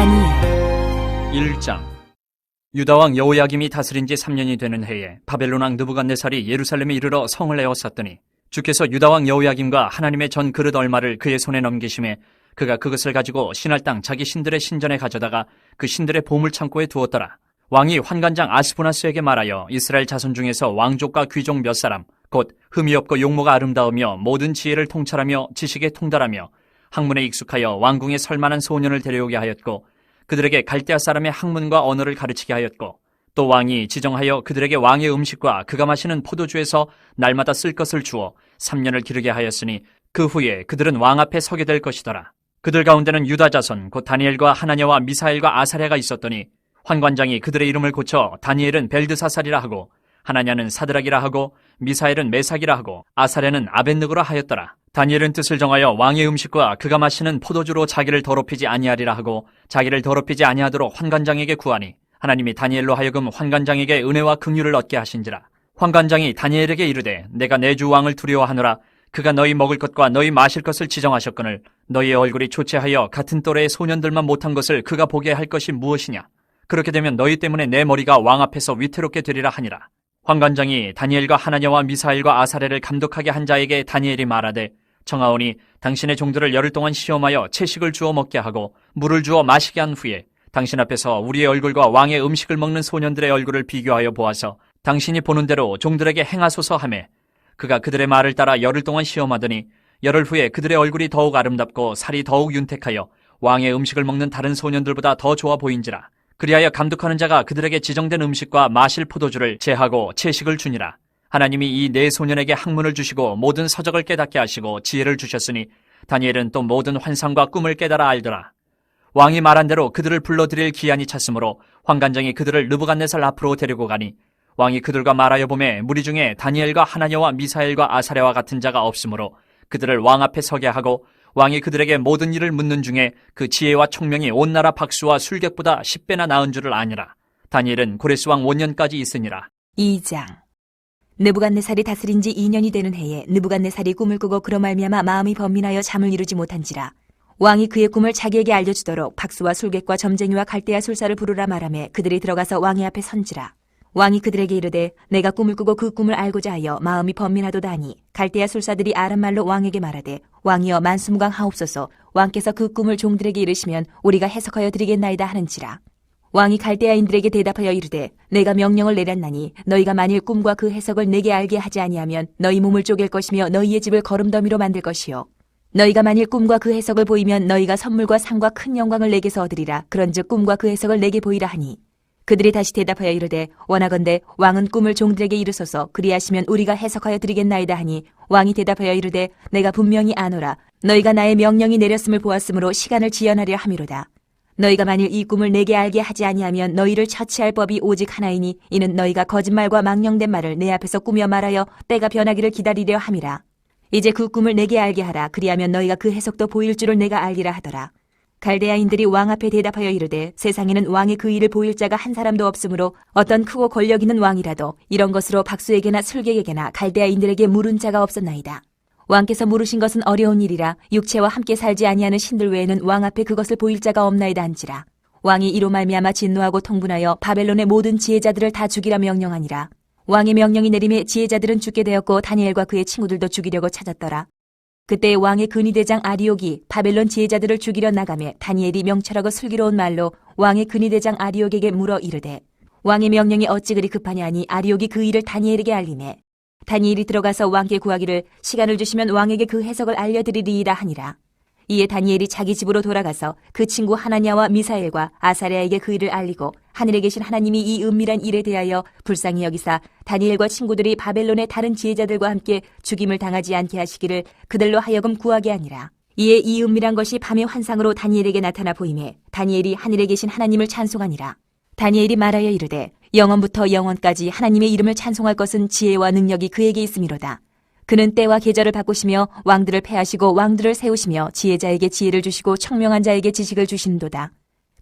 다니엘 1장. 유다왕 여호야김이 다스린 지 3년이 되는 해에 바벨론 왕 느부갓네살이 예루살렘에 이르러 성을 에워쌌더니 주께서 유다왕 여호야김과 하나님의 전 그릇 얼마를 그의 손에 넘기심에 그가 그것을 가지고 신할 땅 자기 신들의 신전에 가져다가 그 신들의 보물창고에 두었더라. 왕이 환관장 아스부나스에게 말하여 이스라엘 자손 중에서 왕족과 귀족 몇 사람 곧 흠이 없고 용모가 아름다우며 모든 지혜를 통찰하며 지식에 통달하며 학문에 익숙하여 왕궁에 설만한 소년을 데려오게 하였고 그들에게 갈대아 사람의 학문과 언어를 가르치게 하였고 또 왕이 지정하여 그들에게 왕의 음식과 그가 마시는 포도주에서 날마다 쓸 것을 주어 3년을 기르게 하였으니 그 후에 그들은 왕 앞에 서게 될 것이더라. 그들 가운데는 유다 자손 곧 다니엘과 하나냐와 미사엘과 아사랴가 있었더니 환관장이 그들의 이름을 고쳐 다니엘은 벨드사살이라 하고 하나냐는 사드락이라 하고 미사엘은 메삭이라 하고 아사랴는 아벳느고라 하였더라. 다니엘은 뜻을 정하여 왕의 음식과 그가 마시는 포도주로 자기를 더럽히지 아니하리라 하고 자기를 더럽히지 아니하도록 환관장에게 구하니 하나님이 다니엘로 하여금 환관장에게 은혜와 긍휼을 얻게 하신지라. 환관장이 다니엘에게 이르되 내가 내 주 왕을 두려워하노라. 그가 너희 먹을 것과 너희 마실 것을 지정하셨거늘 너희의 얼굴이 초췌하여 같은 또래의 소년들만 못한 것을 그가 보게 할 것이 무엇이냐. 그렇게 되면 너희 때문에 내 머리가 왕 앞에서 위태롭게 되리라 하니라. 환관장이 다니엘과 하나냐와 미사엘과 아사랴를 감독하게 한 자에게 다니엘이 말하되 청하오니 당신의 종들을 열흘 동안 시험하여 채식을 주어 먹게 하고 물을 주어 마시게 한 후에 당신 앞에서 우리의 얼굴과 왕의 음식을 먹는 소년들의 얼굴을 비교하여 보아서 당신이 보는 대로 종들에게 행하소서 하매 그가 그들의 말을 따라 열흘 동안 시험하더니 열흘 후에 그들의 얼굴이 더욱 아름답고 살이 더욱 윤택하여 왕의 음식을 먹는 다른 소년들보다 더 좋아 보인지라. 그리하여 감독하는 자가 그들에게 지정된 음식과 마실 포도주를 제하고 채식을 주니라. 하나님이 이 네 소년에게 학문을 주시고 모든 서적을 깨닫게 하시고 지혜를 주셨으니 다니엘은 또 모든 환상과 꿈을 깨달아 알더라. 왕이 말한 대로 그들을 불러들일 기한이 찼으므로 환관장이 그들을 느부갓네살 앞으로 데리고 가니 왕이 그들과 말하여 보매 무리 중에 다니엘과 하나냐와 미사엘과 아사랴와 같은 자가 없으므로 그들을 왕 앞에 서게 하고 왕이 그들에게 모든 일을 묻는 중에 그 지혜와 총명이 온 나라 박수와 술객보다 10배나 나은 줄을 아니라. 다니엘은 고레스 왕 5년까지 있으니라. 2장. 느부갓네살이 다스린 지 2년이 되는 해에 느부갓네살이 꿈을 꾸고 그로 말미암아 마음이 번민하여 잠을 이루지 못한지라. 왕이 그의 꿈을 자기에게 알려주도록 박수와 술객과 점쟁이와 갈대아 술사를 부르라 말하며 그들이 들어가서 왕의 앞에 선지라. 왕이 그들에게 이르되 내가 꿈을 꾸고 그 꿈을 알고자 하여 마음이 번민하도다 하니 갈대아 술사들이 아람말로 왕에게 말하되 왕이여 만수무강하옵소서. 왕께서 그 꿈을 종들에게 이르시면 우리가 해석하여 드리겠나이다 하는지라. 왕이 갈대아인들에게 대답하여 이르되 내가 명령을 내렸나니 너희가 만일 꿈과 그 해석을 내게 알게 하지 아니하면 너희 몸을 쪼갤 것이며 너희의 집을 거름더미로 만들 것이요 너희가 만일 꿈과 그 해석을 보이면 너희가 선물과 상과 큰 영광을 내게서 얻으리라. 그런즉 꿈과 그 해석을 내게 보이라 하니 그들이 다시 대답하여 이르되 원하건대 왕은 꿈을 종들에게 이르소서. 그리하시면 우리가 해석하여 드리겠나이다 하니 왕이 대답하여 이르되 내가 분명히 아노라. 너희가 나의 명령이 내렸음을 보았으므로 시간을 지연하려 함이로다. 너희가 만일 이 꿈을 내게 알게 하지 아니하면 너희를 처치할 법이 오직 하나이니 이는 너희가 거짓말과 망령된 말을 내 앞에서 꾸며 말하여 때가 변하기를 기다리려 함이라. 이제 그 꿈을 내게 알게 하라. 그리하면 너희가 그 해석도 보일 줄을 내가 알리라 하더라. 갈대아인들이 왕 앞에 대답하여 이르되 세상에는 왕의 그 일을 보일 자가 한 사람도 없으므로 어떤 크고 권력 있는 왕이라도 이런 것으로 박수에게나 술객에게나 갈대아인들에게 물은 자가 없었나이다. 왕께서 물으신 것은 어려운 일이라 육체와 함께 살지 아니하는 신들 외에는 왕 앞에 그것을 보일 자가 없나이다 한지라. 왕이 이로 말미암아 진노하고 통분하여 바벨론의 모든 지혜자들을 다 죽이라 명령하니라. 왕의 명령이 내림에 지혜자들은 죽게 되었고 다니엘과 그의 친구들도 죽이려고 찾았더라. 그때 왕의 근위대장 아리옥이 바벨론 지혜자들을 죽이려 나가매 다니엘이 명철하고 슬기로운 말로 왕의 근위대장 아리옥에게 물어 이르되 왕의 명령이 어찌 그리 급하냐 하니 아리옥이 그 일을 다니엘에게 알리매 다니엘이 들어가서 왕께 구하기를 시간을 주시면 왕에게 그 해석을 알려드리리이다 하니라. 이에 다니엘이 자기 집으로 돌아가서 그 친구 하나냐와 미사엘과 아사랴에게 그 일을 알리고 하늘에 계신 하나님이 이 은밀한 일에 대하여 불쌍히 여기사 다니엘과 친구들이 바벨론의 다른 지혜자들과 함께 죽임을 당하지 않게 하시기를 그들로 하여금 구하게 하니라. 이에 이 은밀한 것이 밤의 환상으로 다니엘에게 나타나 보이매 다니엘이 하늘에 계신 하나님을 찬송하니라. 다니엘이 말하여 이르되 영원부터 영원까지 하나님의 이름을 찬송할 것은 지혜와 능력이 그에게 있음이로다. 그는 때와 계절을 바꾸시며 왕들을 패하시고 왕들을 세우시며 지혜자에게 지혜를 주시고 청명한 자에게 지식을 주시는도다.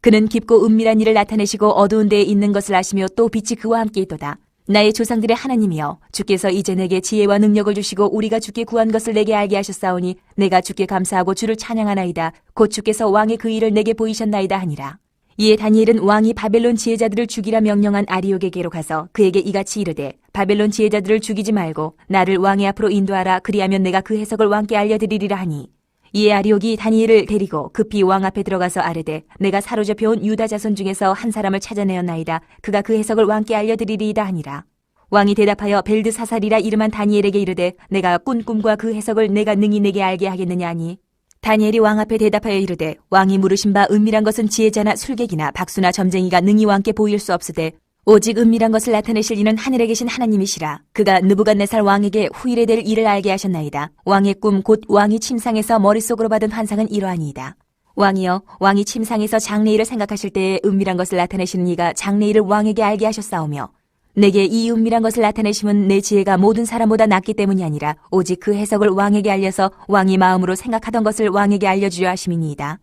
그는 깊고 은밀한 일을 나타내시고 어두운 데에 있는 것을 아시며 또 빛이 그와 함께 있도다. 나의 조상들의 하나님이여 주께서 이제 내게 지혜와 능력을 주시고 우리가 주께 구한 것을 내게 알게 하셨사오니 내가 주께 감사하고 주를 찬양하나이다. 곧 주께서 왕의 그 일을 내게 보이셨나이다 하니라. 이에 다니엘은 왕이 바벨론 지혜자들을 죽이라 명령한 아리옥에게로 가서 그에게 이같이 이르되 바벨론 지혜자들을 죽이지 말고 나를 왕의 앞으로 인도하라. 그리하면 내가 그 해석을 왕께 알려드리리라 하니, 이에 아리옥이 다니엘을 데리고 급히 왕 앞에 들어가서 아뢰되 내가 사로잡혀온 유다 자손 중에서 한 사람을 찾아내었나이다. 그가 그 해석을 왕께 알려드리리이다 하니라. 왕이 대답하여 벨드사살이라 이름한 다니엘에게 이르되 내가 꾼 꿈과 그 해석을 내가 능히 내게 알게 하겠느냐 하니, 다니엘이 왕 앞에 대답하여 이르되 왕이 물으신 바 은밀한 것은 지혜자나 술객이나 박수나 점쟁이가 능히 왕께 보일 수 없으되 오직 은밀한 것을 나타내실 이는 하늘에 계신 하나님이시라. 그가 느부갓네살 왕에게 후일에 될 일을 알게 하셨나이다. 왕의 꿈 곧 왕이 침상에서 머릿속으로 받은 환상은 이러하니이다. 왕이여, 왕이 침상에서 장래일을 생각하실 때에 은밀한 것을 나타내시는 이가 장래일을 왕에게 알게 하셨사오며, 내게 이 은밀한 것을 나타내심은 내 지혜가 모든 사람보다 낫기 때문이 아니라 오직 그 해석을 왕에게 알려서 왕이 마음으로 생각하던 것을 왕에게 알려주려 하심이니이다.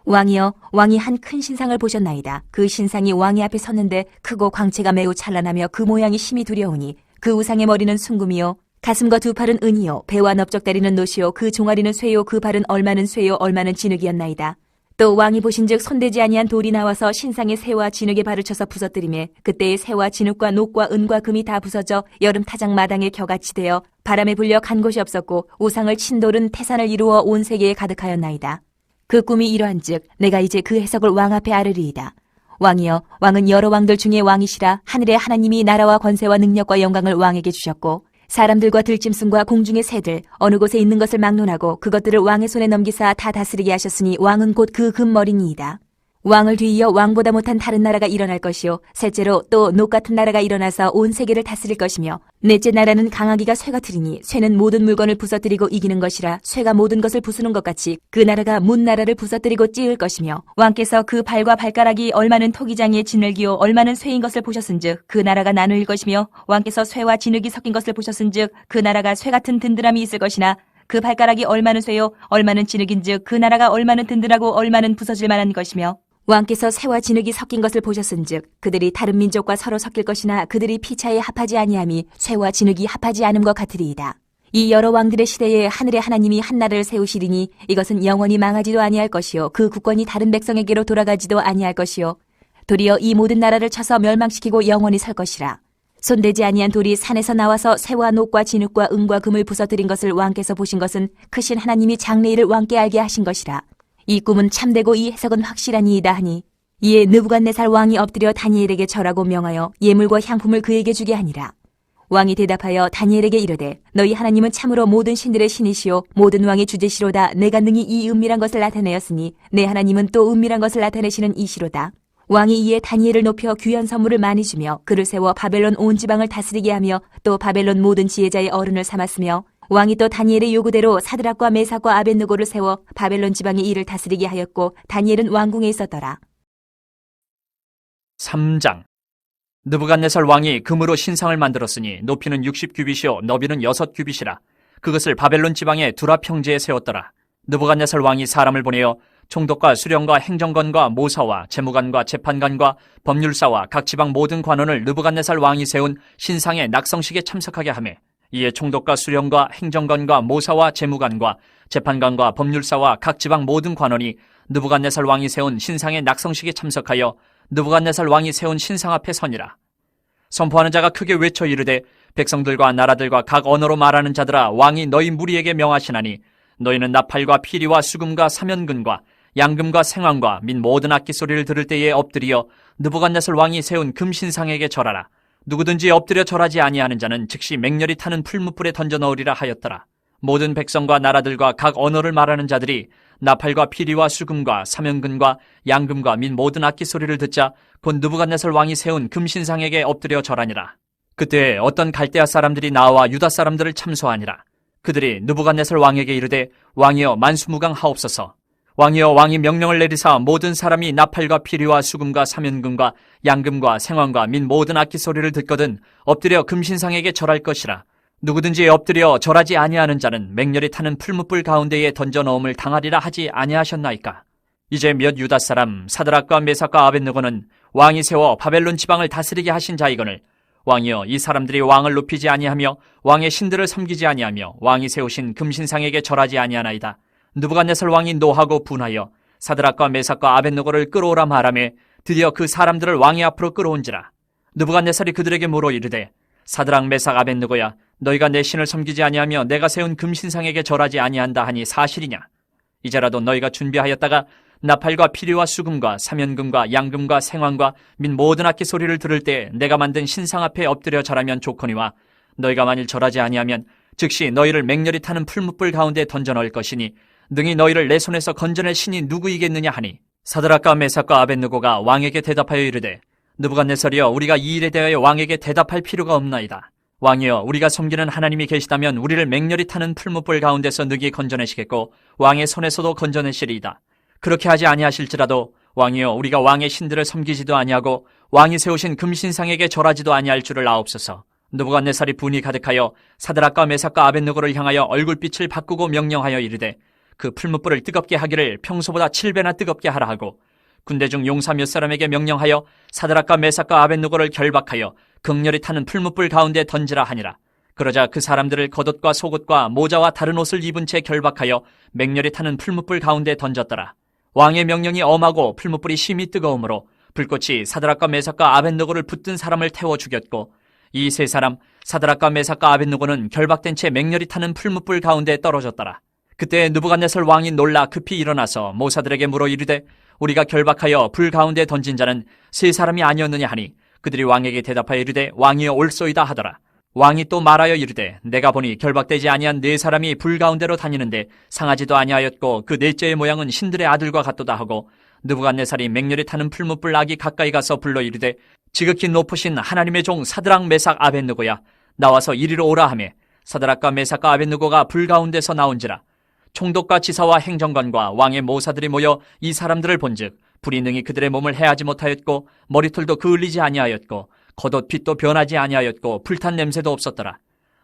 왕이여, 왕이 한 큰 신상을 보셨나이다. 그 신상이 왕의 앞에 섰는데 크고 광채가 매우 찬란하며 그 모양이 심히 두려우니 그 우상의 머리는 순금이요 가슴과 두 팔은 은이요 배와 넓적다리는 노시요 그 종아리는 쇠요 그 발은 얼마는 쇠요 얼마는 진흙이었나이다. 또 왕이 보신즉 손대지 아니한 돌이 나와서 신상의 새와 진흙의 발을 쳐서 부서뜨리매 그때의 새와 진흙과 녹과 은과 금이 다 부서져 여름 타작 마당에 겨같이 되어 바람에 불려 간 곳이 없었고 우상을 친 돌은 태산을 이루어 온 세계에 가득하였나이다. 그 꿈이 이러한즉 내가 이제 그 해석을 왕 앞에 아르리이다. 왕이여, 왕은 여러 왕들 중에 왕이시라. 하늘의 하나님이 나라와 권세와 능력과 영광을 왕에게 주셨고 사람들과 들짐승과 공중의 새들 어느 곳에 있는 것을 막론하고 그것들을 왕의 손에 넘기사 다 다스리게 하셨으니 왕은 곧 그 금머리니이다. 왕을 뒤이어 왕보다 못한 다른 나라가 일어날 것이요 셋째로 또 녹 같은 나라가 일어나서 온 세계를 다스릴 것이며 넷째 나라는 강하기가 쇠 같으리니 쇠는 모든 물건을 부서뜨리고 이기는 것이라 쇠가 모든 것을 부수는 것 같이 그 나라가 문 나라를 부서뜨리고 찌을 것이며 왕께서 그 발과 발가락이 얼마는 토기장의 진흙이요 얼마는 쇠인 것을 보셨은즉 그 나라가 나누일 것이며 왕께서 쇠와 진흙이 섞인 것을 보셨은즉 그 나라가 쇠 같은 든든함이 있을 것이나 그 발가락이 얼마는 쇠요 얼마는 진흙인즉 그 나라가 얼마는 든든하고 얼마는 부서질 만한 것이며 왕께서 새와 진흙이 섞인 것을 보셨은즉 그들이 다른 민족과 서로 섞일 것이나 그들이 피차에 합하지 아니함이 새와 진흙이 합하지 않음과 같으리이다. 이 여러 왕들의 시대에 하늘의 하나님이 한 나라를 세우시리니 이것은 영원히 망하지도 아니할 것이요 그 국권이 다른 백성에게로 돌아가지도 아니할 것이요 도리어 이 모든 나라를 쳐서 멸망시키고 영원히 설 것이라. 손대지 아니한 돌이 산에서 나와서 새와 녹과 진흙과 은과 금을 부서뜨린 것을 왕께서 보신 것은 크신 하나님이 장래일을 왕께 알게 하신 것이라. 이 꿈은 참되고 이 해석은 확실하니이다 하니, 이에 느부갓네살 왕이 엎드려 다니엘에게 절하고 명하여 예물과 향품을 그에게 주게 하니라. 왕이 대답하여 다니엘에게 이르되 너희 하나님은 참으로 모든 신들의 신이시요 모든 왕의 주제시로다. 내가 능히 이 은밀한 것을 나타내었으니 내 하나님은 또 은밀한 것을 나타내시는 이시로다. 왕이 이에 다니엘을 높여 귀한 선물을 많이 주며 그를 세워 바벨론 온 지방을 다스리게 하며 또 바벨론 모든 지혜자의 어른을 삼았으며 왕이 또 다니엘의 요구대로 사드락과 메삭과 아벳느고를 세워 바벨론 지방의 일을 다스리게 하였고 다니엘은 왕궁에 있었더라. 3장. 느부갓네살 왕이 금으로 신상을 만들었으니 높이는 60규빗이요 너비는 6규빗이라. 그것을 바벨론 지방의 두라 평지에 세웠더라. 느부갓네살 왕이 사람을 보내어 총독과 수령과 행정관과 모사와 재무관과 재판관과 법률사와 각 지방 모든 관원을 느부갓네살 왕이 세운 신상의 낙성식에 참석하게 하매, 이에 총독과 수령과 행정관과 모사와 재무관과 재판관과 법률사와 각 지방 모든 관원이 느부갓네살 왕이 세운 신상의 낙성식에 참석하여 느부갓네살 왕이 세운 신상 앞에 서니라. 선포하는 자가 크게 외쳐 이르되 백성들과 나라들과 각 언어로 말하는 자들아, 왕이 너희 무리에게 명하시나니 너희는 나팔과 피리와 수금과 사면근과 양금과 생황과 및 모든 악기 소리를 들을 때에 엎드려 느부갓네살 왕이 세운 금신상에게 절하라. 누구든지 엎드려 절하지 아니하는 자는 즉시 맹렬히 타는 풀무불에 던져 넣으리라 하였더라. 모든 백성과 나라들과 각 언어를 말하는 자들이 나팔과 피리와 수금과 사면근과 양금과 및 모든 악기 소리를 듣자 곧 느부갓네살 왕이 세운 금신상에게 엎드려 절하니라. 그때 어떤 갈대아 사람들이 나와 유다 사람들을 참소하니라. 그들이 느부갓네살 왕에게 이르되 왕이여 만수무강하옵소서. 왕이여 왕이 명령을 내리사 모든 사람이 나팔과 피리와 수금과 사면금과 양금과 생황과 및 모든 악기 소리를 듣거든 엎드려 금신상에게 절할 것이라. 누구든지 엎드려 절하지 아니하는 자는 맹렬히 타는 풀무불 가운데에 던져 넣음을 당하리라 하지 아니하셨나이까. 이제 몇 유다 사람 사드락과 메삭과 아벳느고는 왕이 세워 바벨론 지방을 다스리게 하신 자이거늘 왕이여 이 사람들이 왕을 높이지 아니하며 왕의 신들을 섬기지 아니하며 왕이 세우신 금신상에게 절하지 아니하나이다. 느부갓네살 왕이 노하고 분하여 사드락과 메삭과 아벳느고를 끌어오라 말하매 드디어 그 사람들을 왕의 앞으로 끌어온지라. 느부갓네살이 그들에게 물어 이르되 사드락 메삭 아벳느고야 너희가 내 신을 섬기지 아니하며 내가 세운 금신상에게 절하지 아니한다 하니 사실이냐? 이제라도 너희가 준비하였다가 나팔과 피리와 수금과 사면금과 양금과 생황과 및 모든 악기 소리를 들을 때 내가 만든 신상 앞에 엎드려 절하면 좋거니와 너희가 만일 절하지 아니하면 즉시 너희를 맹렬히 타는 풀무불 가운데 던져 넣을 것이니 능히 너희를 내 손에서 건져낼 신이 누구이겠느냐 하니 사드락과 메삭과 아벳느고가 왕에게 대답하여 이르되 느부갓네살이여 우리가 이 일에 대하여 왕에게 대답할 필요가 없나이다. 왕이여 우리가 섬기는 하나님이 계시다면 우리를 맹렬히 타는 풀무불 가운데서 능히 건져내시겠고 왕의 손에서도 건져내시리이다. 그렇게 하지 아니하실지라도 왕이여 우리가 왕의 신들을 섬기지도 아니하고 왕이 세우신 금신상에게 절하지도 아니할 줄을 아옵소서. 느부갓네살이 분이 가득하여 사드락과 메삭과 아벳느고를 향하여 얼굴빛을 바꾸고 명령하여 이르되 그 풀무불을 뜨겁게 하기를 평소보다 7배나 뜨겁게 하라 하고 군대 중 용사 몇 사람에게 명령하여 사드락과 메삭과 아벳느고를 결박하여 극렬히 타는 풀무불 가운데 던지라 하니라. 그러자 그 사람들을 겉옷과 속옷과 모자와 다른 옷을 입은 채 결박하여 맹렬히 타는 풀무불 가운데 던졌더라. 왕의 명령이 엄하고 풀무불이 심히 뜨거우므로 불꽃이 사드락과 메삭과 아벳느고를 붙든 사람을 태워 죽였고 이 세 사람 사드락과 메삭과 아벳느고는 결박된 채 맹렬히 타는 풀무불 가운데 떨어졌더라. 그때 느부갓네살 왕이 놀라 급히 일어나서 모사들에게 물어 이르되 우리가 결박하여 불 가운데 던진 자는 세 사람이 아니었느냐 하니 그들이 왕에게 대답하여 이르되 왕이여 올소이다 하더라. 왕이 또 말하여 이르되 내가 보니 결박되지 아니한 네 사람이 불 가운데로 다니는데 상하지도 아니하였고 그 넷째의 모양은 신들의 아들과 같도다 하고 느부갓네살이 맹렬히 타는 풀무불 아기 가까이 가서 불러 이르되 지극히 높으신 하나님의 종 사드락 메삭 아벳느고야 나와서 이리로 오라 하며 사드락과 메삭과 아벳느고가 불 가운데서 나온지라. 총독과 지사와 행정관과 왕의 모사들이 모여 이 사람들을 본즉 불이 능히 그들의 몸을 해하지 못하였고 머리털도 그을리지 아니하였고 겉옷 빛도 변하지 아니하였고 불탄 냄새도 없었더라.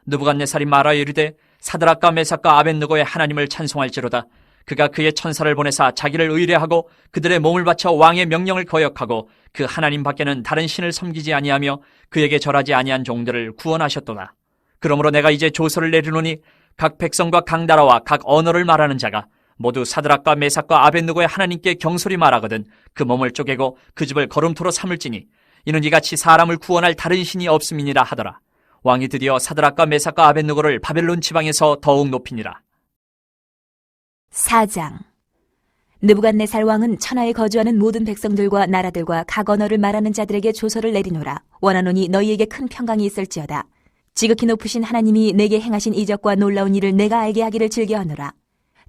느부갓네살이 말하여 이르되 사드락과 메삭과 아벳느고의 하나님을 찬송할지로다. 그가 그의 천사를 보내사 자기를 의뢰하고 그들의 몸을 바쳐 왕의 명령을 거역하고 그 하나님 밖에는 다른 신을 섬기지 아니하며 그에게 절하지 아니한 종들을 구원하셨도다. 그러므로 내가 이제 조서를 내리노니 각 백성과 각 나라와 각 언어를 말하는 자가 모두 사드락과 메삭과 아벳느고의 하나님께 경솔히 말하거든 그 몸을 쪼개고 그 집을 거름토로 삼을지니 이는 이같이 사람을 구원할 다른 신이 없음이니라 하더라. 왕이 드디어 사드락과 메삭과 아벳느고를 바벨론 지방에서 더욱 높이니라. 4장. 느부갓네살 왕은 천하에 거주하는 모든 백성들과 나라들과 각 언어를 말하는 자들에게 조서를 내리노라. 원하노니 너희에게 큰 평강이 있을지어다. 지극히 높으신 하나님이 내게 행하신 이적과 놀라운 일을 내가 알게 하기를 즐겨하노라.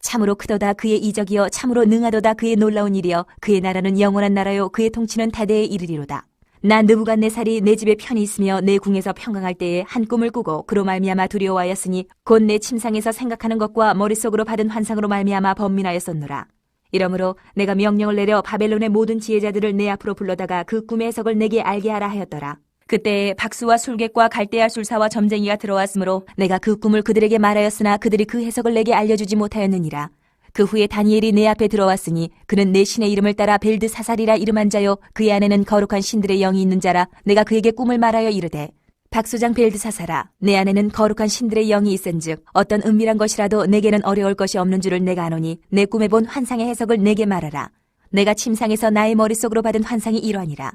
참으로 크도다 그의 이적이여 참으로 능하도다 그의 놀라운 일이여 그의 나라는 영원한 나라요 그의 통치는 대대에 이르리로다. 나 느부갓네살이 내 집에 편히 있으며 내 궁에서 평강할 때에 한 꿈을 꾸고 그로 말미암아 두려워하였으니 곧 내 침상에서 생각하는 것과 머릿속으로 받은 환상으로 말미암아 번민하였었노라. 이러므로 내가 명령을 내려 바벨론의 모든 지혜자들을 내 앞으로 불러다가 그 꿈의 해석을 내게 알게 하라 하였더라. 그때에 박수와 술객과 갈대아 술사와 점쟁이가 들어왔으므로 내가 그 꿈을 그들에게 말하였으나 그들이 그 해석을 내게 알려주지 못하였느니라. 그 후에 다니엘이 내 앞에 들어왔으니 그는 내 신의 이름을 따라 벨드사살이라 이름한 자요 그의 안에는 거룩한 신들의 영이 있는 자라. 내가 그에게 꿈을 말하여 이르되 박수장 벨드사살아 내 안에는 거룩한 신들의 영이 있은즉 어떤 은밀한 것이라도 내게는 어려울 것이 없는 줄을 내가 아노니 내 꿈에 본 환상의 해석을 내게 말하라. 내가 침상에서 나의 머릿속으로 받은 환상이 이러하니라.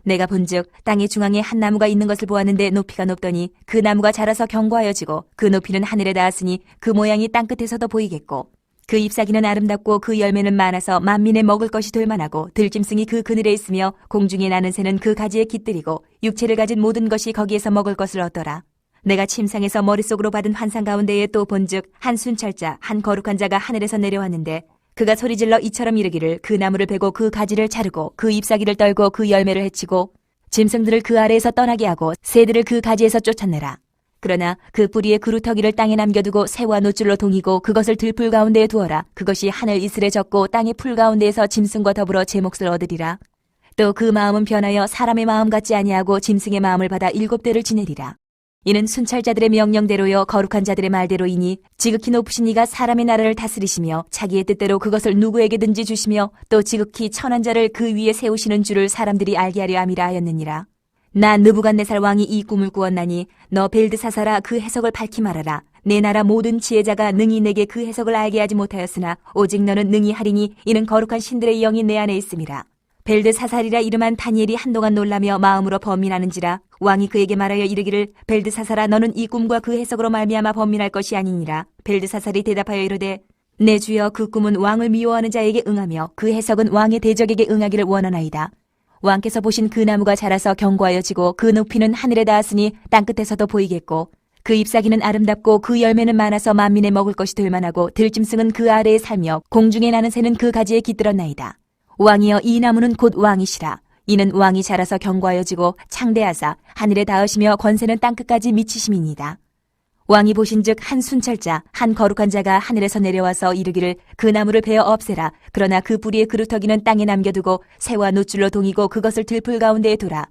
내가 본즉 땅의 중앙에 한 나무가 있는 것을 보았는데 높이가 높더니 그 나무가 자라서 견고하여지고 그 높이는 하늘에 닿았으니 그 모양이 땅끝에서도 보이겠고 그 잎사귀는 아름답고 그 열매는 많아서 만민의 먹을 것이 될 만하고 들짐승이 그 그늘에 있으며 공중에 나는 새는 그 가지에 깃들이고 육체를 가진 모든 것이 거기에서 먹을 것을 얻더라. 내가 침상에서 머릿속으로 받은 환상 가운데에 또 본즉 한 순찰자 한 거룩한 자가 하늘에서 내려왔는데 그가 소리질러 이처럼 이르기를 그 나무를 베고 그 가지를 자르고 그 잎사귀를 떨고 그 열매를 해치고 짐승들을 그 아래에서 떠나게 하고 새들을 그 가지에서 쫓아내라. 그러나 그 뿌리의 그루터기를 땅에 남겨두고 새와 노줄로 동이고 그것을 들풀 가운데에 두어라. 그것이 하늘 이슬에 젖고 땅의 풀 가운데에서 짐승과 더불어 제 몫을 얻으리라. 또 그 마음은 변하여 사람의 마음 같지 아니하고 짐승의 마음을 받아 7대를 지내리라. 이는 순찰자들의 명령대로요 거룩한 자들의 말대로이니 지극히 높으신 이가 사람의 나라를 다스리시며 자기의 뜻대로 그것을 누구에게든지 주시며 또 지극히 천한 자를 그 위에 세우시는 줄을 사람들이 알게 하려 함이라 하였느니라. 나 느부갓네살 왕이 이 꿈을 꾸었나니 너 벨드사살아 그 해석을 밝히 말하라. 내 나라 모든 지혜자가 능히 내게 그 해석을 알게 하지 못하였으나 오직 너는 능히 하리니 이는 거룩한 신들의 영이 내 안에 있음이라. 벨드사살이라 이름한 다니엘이 한동안 놀라며 마음으로 번민하는지라 왕이 그에게 말하여 이르기를 벨드사살아 너는 이 꿈과 그 해석으로 말미암아 번민할 것이 아니니라. 벨드사살이 대답하여 이르되 내 주여 그 꿈은 왕을 미워하는 자에게 응하며 그 해석은 왕의 대적에게 응하기를 원하나이다. 왕께서 보신 그 나무가 자라서 견고하여지고 그 높이는 하늘에 닿았으니 땅끝에서도 보이겠고 그 잎사귀는 아름답고 그 열매는 많아서 만민의 먹을 것이 될 만하고 들짐승은 그 아래에 살며 공중에 나는 새는 그 가지에 깃들었나이다. 왕이여 이 나무는 곧 왕이시라. 이는 왕이 자라서 견고하여지고 창대하사 하늘에 닿으시며 권세는 땅끝까지 미치심이니이다. 왕이 보신즉 한 순찰자 한 거룩한 자가 하늘에서 내려와서 이르기를 그 나무를 베어 없애라. 그러나 그 뿌리의 그루터기는 땅에 남겨두고 새와 노줄로 동이고 그것을 들풀 가운데에 두라.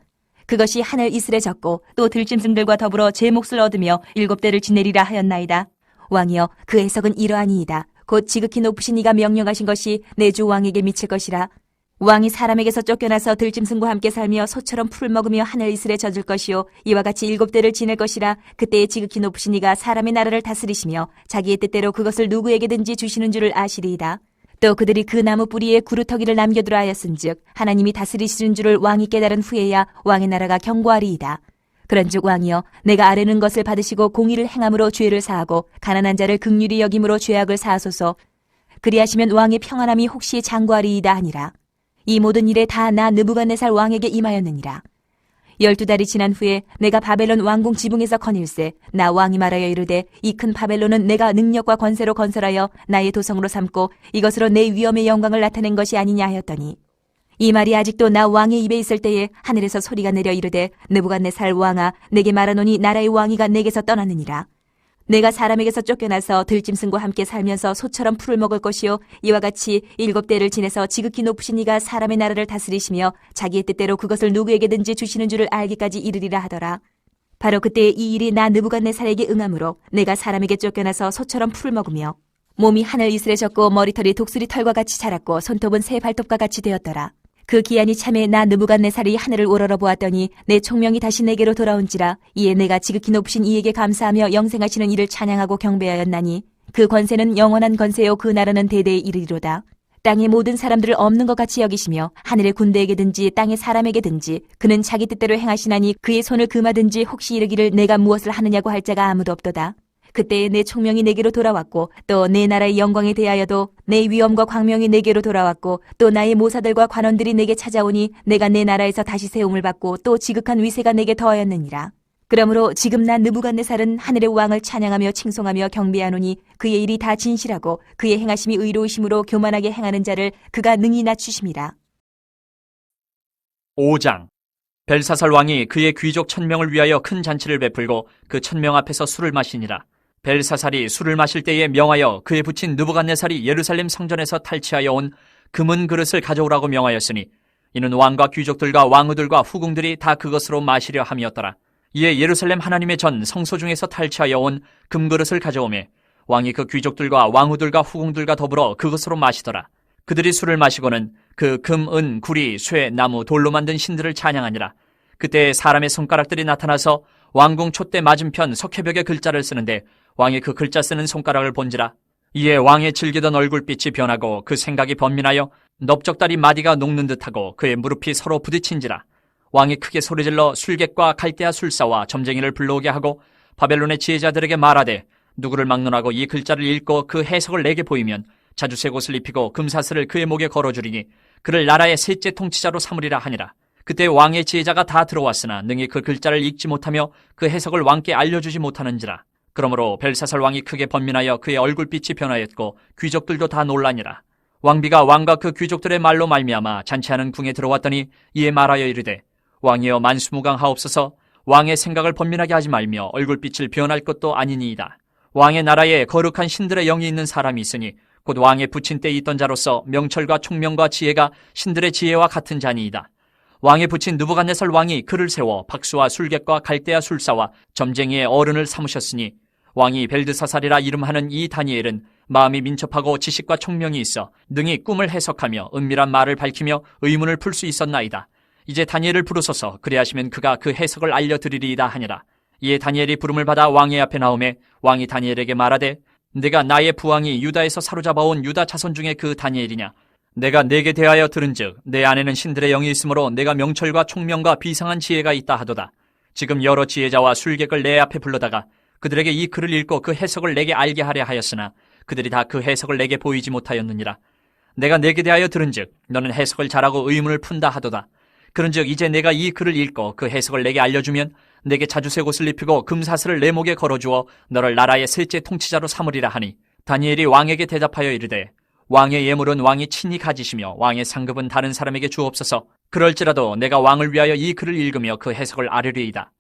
그것이 하늘 이슬에 젖고 또 들짐승들과 더불어 제 몫을 얻으며 7대를 지내리라 하였나이다. 왕이여 그 해석은 이러하니이다. 곧 지극히 높으신 이가 명령하신 것이 내 주 왕에게 미칠 것이라. 왕이 사람에게서 쫓겨나서 들짐승과 함께 살며 소처럼 풀을 먹으며 하늘 이슬에 젖을 것이요 이와 같이 7대를 지낼 것이라. 그때에 지극히 높으신 이가 사람의 나라를 다스리시며 자기의 뜻대로 그것을 누구에게든지 주시는 줄을 아시리이다. 또 그들이 그 나무 뿌리에 구루터기를 남겨두라 하였은즉 하나님이 다스리시는 줄을 왕이 깨달은 후에야 왕의 나라가 견고하리이다. 그런즉 왕이여 내가 아뢰는 것을 받으시고 공의를 행함으로 죄를 사하고 가난한 자를 긍휼히 여김으로 죄악을 사하소서. 그리하시면 왕의 평안함이 혹시 장구하리이다 하니라. 이 모든 일에 다 나 느부갓네살 왕에게 임하였느니라. 12달이 지난 후에 내가 바벨론 왕궁 지붕에서 거닐세 나 왕이 말하여 이르되 이 큰 바벨론은 내가 능력과 권세로 건설하여 나의 도성으로 삼고 이것으로 내 위엄의 영광을 나타낸 것이 아니냐 하였더니 이 말이 아직도 나 왕의 입에 있을 때에 하늘에서 소리가 내려 이르되 느부갓네살 왕아 내게 말하노니 나라의 왕위가 내게서 떠났느니라. 내가 사람에게서 쫓겨나서 들짐승과 함께 살면서 소처럼 풀을 먹을 것이요 이와 같이 7대를 지내서 지극히 높으신 이가 사람의 나라를 다스리시며 자기의 뜻대로 그것을 누구에게든지 주시는 줄을 알기까지 이르리라 하더라. 바로 그때 이 일이 나 느부갓네살에게 응함으로 내가 사람에게 쫓겨나서 소처럼 풀을 먹으며 몸이 하늘 이슬에 젖고 머리털이 독수리 털과 같이 자랐고 손톱은 새 발톱과 같이 되었더라. 그 기한이 참에 나 느부갓네살이 하늘을 우러러 보았더니 내 총명이 다시 내게로 돌아온지라. 이에 내가 지극히 높으신 이에게 감사하며 영생하시는 이를 찬양하고 경배하였나니 그 권세는 영원한 권세요 그 나라는 대대에 이르리로다. 땅의 모든 사람들을 없는 것 같이 여기시며 하늘의 군대에게든지 땅의 사람에게든지 그는 자기 뜻대로 행하시나니 그의 손을 금하든지 혹시 이르기를 내가 무엇을 하느냐고 할 자가 아무도 없도다. 그때에 내 총명이 내게로 돌아왔고 또 내 나라의 영광에 대하여도 내 위엄과 광명이 내게로 돌아왔고 또 나의 모사들과 관원들이 내게 찾아오니 내가 내 나라에서 다시 세움을 받고 또 지극한 위세가 내게 더하였느니라. 그러므로 지금 나 느부갓네살은 하늘의 왕을 찬양하며 칭송하며 경배하노니 그의 일이 다 진실하고 그의 행하심이 의로우심으로 교만하게 행하는 자를 그가 능히 낮추심이라. 5장. 벨사살 왕이 그의 귀족 1000명을 위하여 큰 잔치를 베풀고 그 1000명 앞에서 술을 마시니라. 벨사살이 술을 마실 때에 명하여 그의 부친 느부갓네살이 예루살렘 성전에서 탈취하여 온 금은 그릇을 가져오라고 명하였으니 이는 왕과 귀족들과 왕후들과 후궁들이 다 그것으로 마시려 함이었더라. 이에 예루살렘 하나님의 전 성소 중에서 탈취하여 온 금그릇을 가져오매 왕이 그 귀족들과 왕후들과 후궁들과 더불어 그것으로 마시더라. 그들이 술을 마시고는 그 금, 은, 구리, 쇠, 나무, 돌로 만든 신들을 찬양하니라. 그때 사람의 손가락들이 나타나서 왕궁 촛대 맞은편 석회벽에 글자를 쓰는데 왕이 그 글자 쓰는 손가락을 본지라. 이에 왕의 즐기던 얼굴빛이 변하고 그 생각이 번민하여 넓적다리 마디가 녹는 듯하고 그의 무릎이 서로 부딪힌지라. 왕이 크게 소리질러 술객과 갈대아 술사와 점쟁이를 불러오게 하고 바벨론의 지혜자들에게 말하되 누구를 막론하고 이 글자를 읽고 그 해석을 내게 보이면 자주색 옷을 입히고 금사슬을 그의 목에 걸어주리니 그를 나라의 셋째 통치자로 삼으리라 하니라. 그때 왕의 지혜자가 다 들어왔으나 능히 그 글자를 읽지 못하며 그 해석을 왕께 알려주지 못하는지라. 그러므로 벨사살 왕이 크게 번민하여 그의 얼굴빛이 변하였고 귀족들도 다 놀라니라. 왕비가 왕과 그 귀족들의 말로 말미암아 잔치하는 궁에 들어왔더니 이에 말하여 이르되 왕이여 만수무강하옵소서. 왕의 생각을 번민하게 하지 말며 얼굴빛을 변할 것도 아니니이다. 왕의 나라에 거룩한 신들의 영이 있는 사람이 있으니 곧 왕의 부친 때 있던 자로서 명철과 총명과 지혜가 신들의 지혜와 같은 자니이다. 왕의 부친 느부갓네살 왕이 그를 세워 박수와 술객과 갈대아 술사와 점쟁이의 어른을 삼으셨으니 왕이 벨드사살이라 이름하는 이 다니엘은 마음이 민첩하고 지식과 총명이 있어 능히 꿈을 해석하며 은밀한 말을 밝히며 의문을 풀 수 있었나이다. 이제 다니엘을 부르소서. 그리하시면 그가 그 해석을 알려드리리이다 하니라. 이에 다니엘이 부름을 받아 왕의 앞에 나오매 왕이 다니엘에게 말하되 내가 나의 부왕이 유다에서 사로잡아온 유다 자손 중에 그 다니엘이냐? 내가 네게 대하여 들은즉 내 안에는 신들의 영이 있으므로 내가 명철과 총명과 비상한 지혜가 있다 하도다. 지금 여러 지혜자와 술객을 내 앞에 불러다가 그들에게 이 글을 읽고 그 해석을 내게 알게 하려 하였으나 그들이 다 그 해석을 내게 보이지 못하였느니라. 내가 네게 대하여 들은즉 너는 해석을 잘하고 의문을 푼다 하도다. 그런즉 이제 내가 이 글을 읽고 그 해석을 내게 알려주면 내게 자주색 옷을 입히고 금사슬을 내 목에 걸어주어 너를 나라의 셋째 통치자로 삼으리라 하니 다니엘이 왕에게 대답하여 이르되 왕의 예물은 왕이 친히 가지시며 왕의 상급은 다른 사람에게 주옵소서. 그럴지라도 내가 왕을 위하여 이 글을 읽으며 그 해석을 아뢰리이다.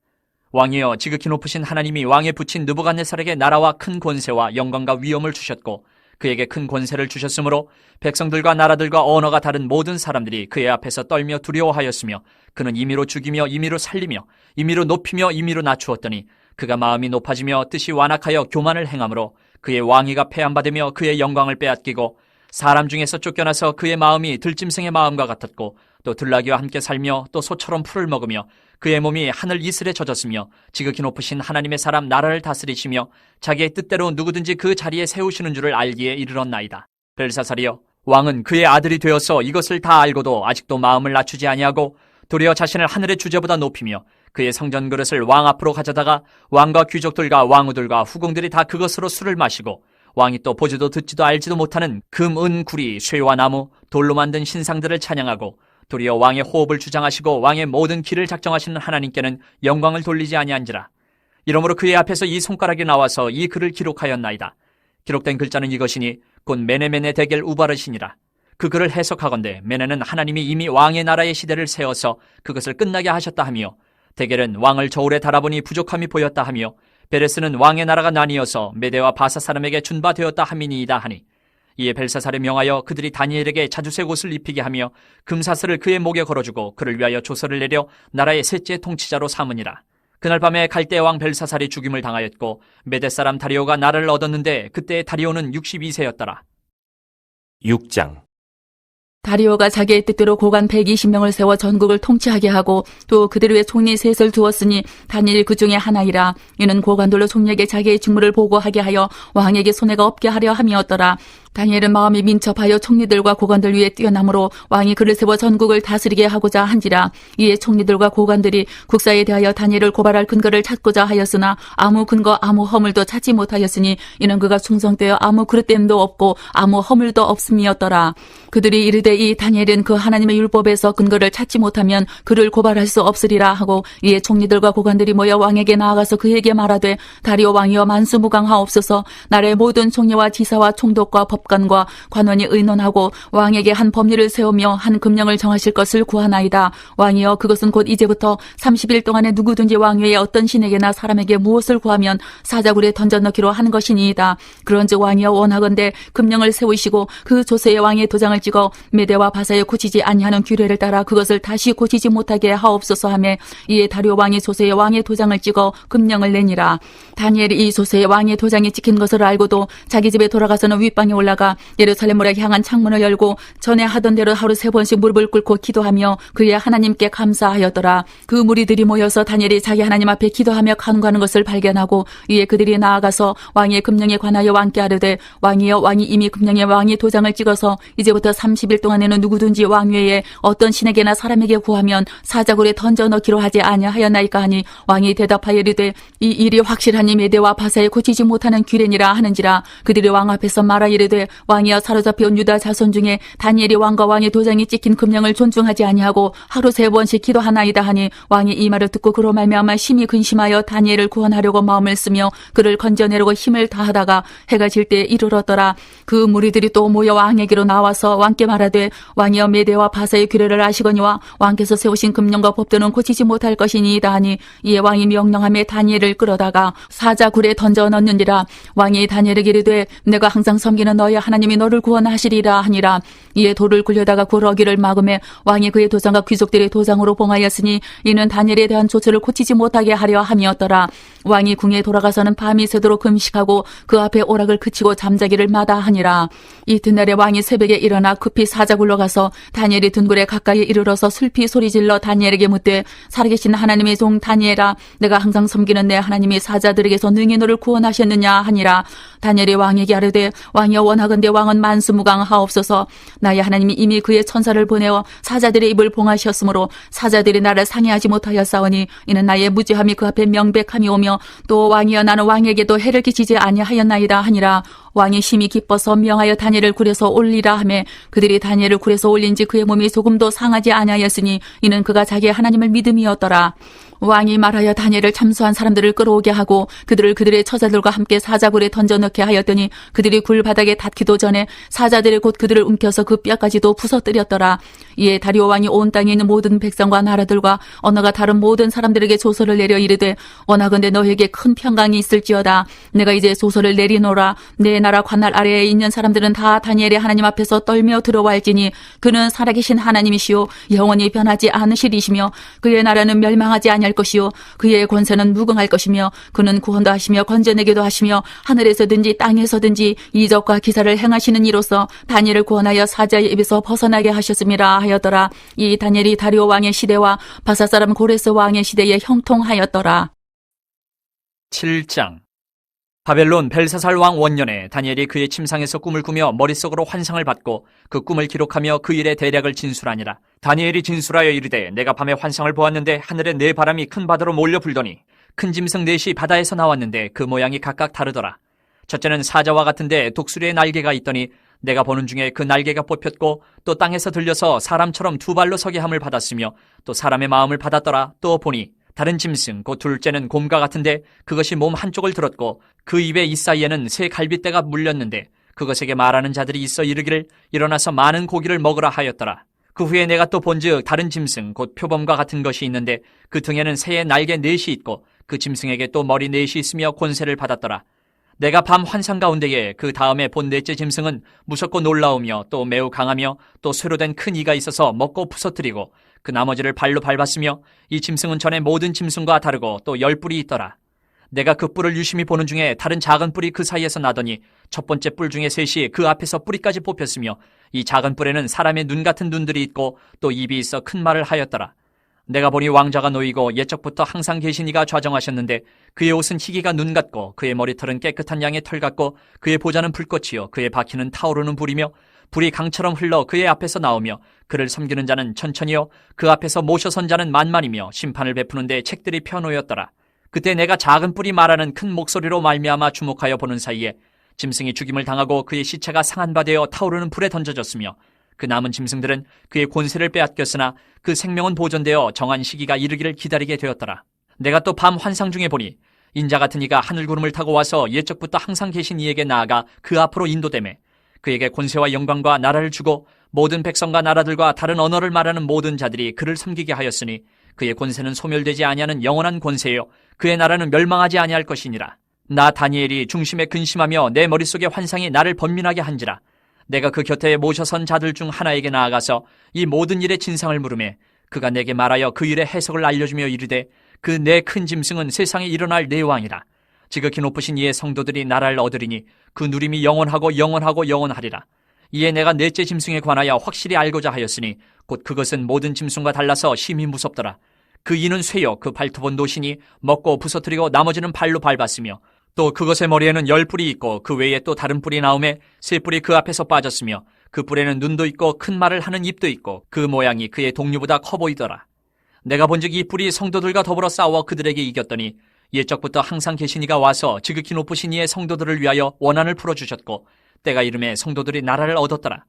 왕이여, 지극히 높으신 하나님이 왕에 붙인 느부갓네살에게 나라와 큰 권세와 영광과 위엄을 주셨고 그에게 큰 권세를 주셨으므로 백성들과 나라들과 언어가 다른 모든 사람들이 그의 앞에서 떨며 두려워하였으며 그는 임의로 죽이며 임의로 살리며 임의로 높이며 임의로 낮추었더니 그가 마음이 높아지며 뜻이 완악하여 교만을 행함으로 그의 왕위가 폐함받으며 그의 영광을 빼앗기고 사람 중에서 쫓겨나서 그의 마음이 들짐승의 마음과 같았고 또 들나귀와 함께 살며 또 소처럼 풀을 먹으며 그의 몸이 하늘 이슬에 젖었으며 지극히 높으신 하나님의 사람 나라를 다스리시며 자기의 뜻대로 누구든지 그 자리에 세우시는 줄을 알기에 이르렀나이다. 벨사살이여, 왕은 그의 아들이 되어서 이것을 다 알고도 아직도 마음을 낮추지 아니하고 도리어 자신을 하늘의 주제보다 높이며 그의 성전 그릇을 왕 앞으로 가져다가 왕과 귀족들과 왕후들과 후궁들이 다 그것으로 술을 마시고 왕이 또 보지도 듣지도 알지도 못하는 금, 은, 구리, 쇠와 나무, 돌로 만든 신상들을 찬양하고 도리어 왕의 호흡을 주장하시고 왕의 모든 길을 작정하시는 하나님께는 영광을 돌리지 아니한지라. 이러므로 그의 앞에서 이 손가락이 나와서 이 글을 기록하였나이다. 기록된 글자는 이것이니 곧 메네메네 데겔 우바르시니라. 그 글을 해석하건대 메네는 하나님이 이미 왕의 나라의 시대를 세워서 그것을 끝나게 하셨다 하며 데겔은 왕을 저울에 달아보니 부족함이 보였다 하며 베레스는 왕의 나라가 나뉘어서 메대와 바사 사람에게 준바되었다 함이니이다 하니 이에 벨사살에 명하여 그들이 다니엘에게 자주색 옷을 입히게 하며 금사슬을 그의 목에 걸어주고 그를 위하여 조서를 내려 나라의 셋째 통치자로 삼으니라. 그날 밤에 갈대 왕 벨사살이 죽임을 당하였고 메대 사람 다리오가 나라를 얻었는데 그때 다리오는 62세였더라. 6장. 다리오가 자기의 뜻대로 고관 120명을 세워 전국을 통치하게 하고 또 그들 위에 총리 셋을 두었으니 다니엘이 그 중에 하나이라. 이는 고관들로 총리에게 자기의 직무를 보고하게 하여 왕에게 손해가 없게 하려 함이었더라. 다니엘은 마음이 민첩하여 총리들과 고관들 위에 뛰어나므로 왕이 그를 세워 전국을 다스리게 하고자 한지라. 이에 총리들과 고관들이 국사에 대하여 다니엘을 고발할 근거를 찾고자 하였으나 아무 근거 아무 허물도 찾지 못하였으니 이는 그가 충성되어 아무 그릇됨도 없고 아무 허물도 없음이었더라. 그들이 이르되 이 다니엘은 그 하나님의 율법에서 근거를 찾지 못하면 그를 고발할 수 없으리라 하고 이에 총리들과 고관들이 모여 왕에게 나아가서 그에게 말하되 다리오 왕이여 만수무강하옵소서. 나라의 모든 총리와 지사와 총독과 법관과 관원이 의논하고 왕에게 한 법률을 세우며 한 금령을 정하실 것을 구하나이다. 왕이여 그것은 곧 이제부터 30일 동안에 누구든지 왕위에 어떤 신에게나 사람에게 무엇을 구하면 사자굴에 던져넣기로 하는 것이니이다. 그런즉 왕이여 원하건대 금령을 세우시고 그 조세의 왕의 도장을 찍어 메대와 바사에 고치지 아니하는 규례를 따라 그것을 다시 고치지 못하게 하옵소서 하며 이에 다리오 왕이 조세의 왕의 도장을 찍어 금령을 내니라. 다니엘이 이 조세의 왕의 도장이 찍힌 것을 알고도 자기 집에 돌아가서는 윗방에 올라가 예루살렘으로 향한 창문을 열고 전에 하던 대로 하루 3번씩 무릎을 꿇고 기도하며 그의 하나님께 감사하였더라. 그 무리들이 모여서 다니엘이 자기 하나님 앞에 기도하며 간구하는 것을 발견하고 이에 그들이 나아가서 왕의 금령에 관하여 왕께 아뢰되 왕이여 왕이 이미 금령에 왕의 도장을 찍어서 이제부터 30일 동안에는 누구든지 왕위에 어떤 신에게나 사람에게 구하면 사자굴에 던져 넣기로 하지 아니하였나이까 하니 왕이 대답하여 이르되 이 일이 확실하니 메대와 바사에 고치지 못하는 규례니라 하는지라. 그들이 왕 앞에서 말하 이르되 왕이여 사로잡혀온 유다 자손 중에 다니엘이 왕과 왕의 도장이 찍힌 금령을 존중하지 아니하고 하루 3번씩 기도하나이다 하니 왕이 이 말을 듣고 그로 말미암아 심히 근심하여 다니엘을 구원하려고 마음을 쓰며 그를 건져내려고 힘을 다하다가 해가 질 때에 이르렀더라. 그 무리들이 또 모여 왕에게로 나와서 왕께 말하되 왕이여 메대와 바사의 규례를 아시거니와 왕께서 세우신 금령과 법도는 고치지 못할 것이니이다 하니 이에 왕이 명령하며 다니엘을 끌어다가 사자굴에 던져 넣느니라. 왕이 다니엘에게 이르되 내가 항상 섬기는 너희 하나님이 너를 구원하시리라 하니라. 이에 돌을 굴려다가 구러기를 막음에 왕이 그의 도장과 귀족들의 도장으로 봉하였으니 이는 다니엘에 대한 조처를 고치지 못하게 하려 함이었더라. 왕이 궁에 돌아가서는 밤이 새도록 금식하고 그 앞에 오락을 그치고 잠자기를 마다하니라. 이튿날에 왕이 새벽에 일어나 급히 사자굴로 가서 다니엘이 든 굴에 가까이 이르러서 슬피 소리질러 다니엘에게 묻되 살아계신 하나님의 종 다니엘아 내가 항상 섬기는 내 하나님이 사자들에게서 능히 너를 구원하셨느냐 하니라. 다니엘이 왕에게 아뢰되 왕이여 원하건대 왕은 만수무강하옵소서. 나의 하나님이 이미 그의 천사를 보내어 사자들의 입을 봉하셨으므로 사자들이 나를 상해하지 못하였사오니 이는 나의 무죄함이 그 앞에 명백함이 오며 또 왕이여 나는 왕에게도 해를 끼치지 아니하였나이다 하니라. 왕이 심히 기뻐서 명하여 다니엘을 굴에서 올리라 하매 그들이 다니엘을 굴에서 올린지 그의 몸이 조금도 상하지 아니하였으니 이는 그가 자기의 하나님을 믿음이었더라. 왕이 말하여 다니엘을 참수한 사람들을 끌어오게 하고 그들을 그들의 처자들과 함께 사자굴에 던져넣게 하였더니 그들이 굴 바닥에 닿기도 전에 사자들이 곧 그들을 움켜서 그 뼈까지도 부서뜨렸더라. 이에 다리오 왕이 온 땅에 있는 모든 백성과 나라들과 언어가 다른 모든 사람들에게 조서를 내려 이르되 원하건대 너에게 큰 평강이 있을지어다. 내가 이제 조서를 내리노라. 내 나라 관할 아래에 있는 사람들은 다 다니엘의 하나님 앞에서 떨며 들어와할지니 그는 살아계신 하나님이시요 영원히 변하지 않으시리시며 그의 나라는 멸망하지 아니할 것이요 그의 권세는 무궁할 것이며 그는 구원도 하시며 건져내기도 하시며 하늘에서든지 땅에서든지 이적과 기사를 행하시는 이로써 다니엘을 구원하여 사자의 입에서 벗어나게 하셨음이라 하였더라. 이 다니엘이 다리오 왕의 시대와 바사 사람 고레스 왕의 시대에 형통하였더라. 7장. 바벨론 벨사살 왕 원년에 다니엘이 그의 침상에서 꿈을 꾸며 머릿속으로 환상을 받고 그 꿈을 기록하며 그 일의 대략을 진술하니라. 다니엘이 진술하여 이르되 내가 밤에 환상을 보았는데 하늘에 네 바람이 큰 바다로 몰려 불더니 큰 짐승 넷이 바다에서 나왔는데 그 모양이 각각 다르더라. 첫째는 사자와 같은데 독수리의 날개가 있더니 내가 보는 중에 그 날개가 뽑혔고 또 땅에서 들려서 사람처럼 두 발로 서게 함을 받았으며 또 사람의 마음을 받았더라. 또 보니 다른 짐승 곧 둘째는 곰과 같은데 그것이 몸 한쪽을 들었고 그 입에 이 사이에는 새 갈빗대가 물렸는데 그것에게 말하는 자들이 있어 이르기를 일어나서 많은 고기를 먹으라 하였더라. 그 후에 내가 또 본즉 다른 짐승 곧 표범과 같은 것이 있는데 그 등에는 새의 날개 넷이 있고 그 짐승에게 또 머리 넷이 있으며 권세를 받았더라. 내가 밤 환상 가운데에 그 다음에 본 넷째 짐승은 무섭고 놀라우며 또 매우 강하며 또 쇠로 된 큰 이가 있어서 먹고 부서뜨리고 그 나머지를 발로 밟았으며 이 짐승은 전에 모든 짐승과 다르고 또 10뿔이 있더라. 내가 그 뿔을 유심히 보는 중에 다른 작은 뿔이 그 사이에서 나더니 첫 번째 뿔 중에 셋이 그 앞에서 뿌리까지 뽑혔으며 이 작은 뿔에는 사람의 눈 같은 눈들이 있고 또 입이 있어 큰 말을 하였더라. 내가 보니 왕자가 놓이고 옛적부터 항상 계신 이가 좌정하셨는데 그의 옷은 희기가 눈 같고 그의 머리털은 깨끗한 양의 털 같고 그의 보좌는 불꽃이요 그의 바퀴는 타오르는 불이며 불이 강처럼 흘러 그의 앞에서 나오며 그를 섬기는 자는 천천히요 그 앞에서 모셔선 자는 만만이며 심판을 베푸는데 책들이 펴놓였더라. 그때 내가 작은 뿔이 말하는 큰 목소리로 말미암아 주목하여 보는 사이에 짐승이 죽임을 당하고 그의 시체가 상한 바 되어 타오르는 불에 던져졌으며 그 남은 짐승들은 그의 권세를 빼앗겼으나 그 생명은 보존되어 정한 시기가 이르기를 기다리게 되었더라. 내가 또 밤 환상 중에 보니 인자 같은 이가 하늘 구름을 타고 와서 옛적부터 항상 계신 이에게 나아가 그 앞으로 인도되매 그에게 권세와 영광과 나라를 주고 모든 백성과 나라들과 다른 언어를 말하는 모든 자들이 그를 섬기게 하였으니 그의 권세는 소멸되지 아니하는 영원한 권세요 그의 나라는 멸망하지 아니할 것이니라. 나 다니엘이 중심에 근심하며 내 머릿속의 환상이 나를 번민하게 한지라. 내가 그 곁에 모셔선 자들 중 하나에게 나아가서 이 모든 일의 진상을 물으매 그가 내게 말하여 그 일의 해석을 알려주며 이르되 그 네 큰 짐승은 세상에 일어날 네 왕이라. 지극히 높으신 이의 성도들이 나라를 얻으리니 그 누림이 영원하고 영원하고 영원하리라. 이에 내가 넷째 짐승에 관하여 확실히 알고자 하였으니 곧 그것은 모든 짐승과 달라서 심히 무섭더라. 그 이는 쇠요 그 발톱은 노시니 먹고 부서뜨리고 나머지는 발로 밟았으며 또 그것의 머리에는 10뿔이 있고 그 외에 또 다른 뿔이 나오매 세 뿔이 그 앞에서 빠졌으며 그 뿔에는 눈도 있고 큰 말을 하는 입도 있고 그 모양이 그의 동류보다 커 보이더라. 내가 본즉 이 뿔이 성도들과 더불어 싸워 그들에게 이겼더니 옛적부터 항상 계신 이가 와서 지극히 높으신 이의 성도들을 위하여 원한을 풀어주셨고 때가 이름에 성도들이 나라를 얻었더라.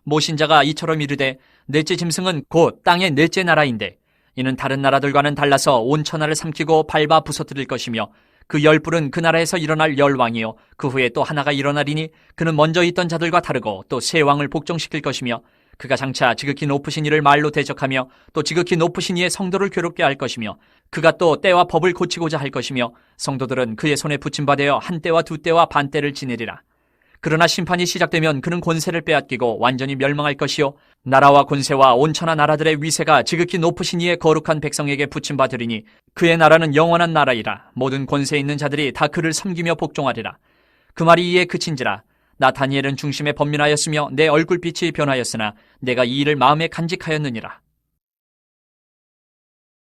모신자가 이처럼 이르되 넷째 짐승은 곧 땅의 넷째 나라인데 이는 다른 나라들과는 달라서 온 천하를 삼키고 밟아 부서뜨릴 것이며 그 10뿔은 그 나라에서 일어날 10왕이요 그 후에 또 하나가 일어나리니 그는 먼저 있던 자들과 다르고 또 새 왕을 복종시킬 것이며 그가 장차 지극히 높으신 이를 말로 대적하며 또 지극히 높으신 이의 성도를 괴롭게 할 것이며 그가 또 때와 법을 고치고자 할 것이며 성도들은 그의 손에 붙임받아 한 때와 두 때와 반 때를 지내리라. 그러나 심판이 시작되면 그는 권세를 빼앗기고 완전히 멸망할 것이요 나라와 권세와 온천하 나라들의 위세가 지극히 높으신 이의 거룩한 백성에게 붙임받으리니 그의 나라는 영원한 나라이라. 모든 권세 있는 자들이 다 그를 섬기며 복종하리라. 그 말이 이에 그친지라. 나 다니엘은 중심에 번민하였으며 내 얼굴빛이 변하였으나 내가 이 일을 마음에 간직하였느니라.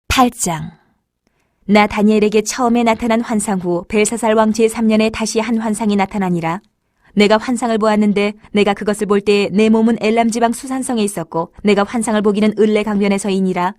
8장. 나 다니엘에게 처음에 나타난 환상 후 벨사살 왕 제3년에 다시 한 환상이 나타나니라. 내가 환상을 보았는데 내가 그것을 볼 때에 내 몸은 엘람 지방 수산성에 있었고 내가 환상을 보기는 을레 강변에서이니라.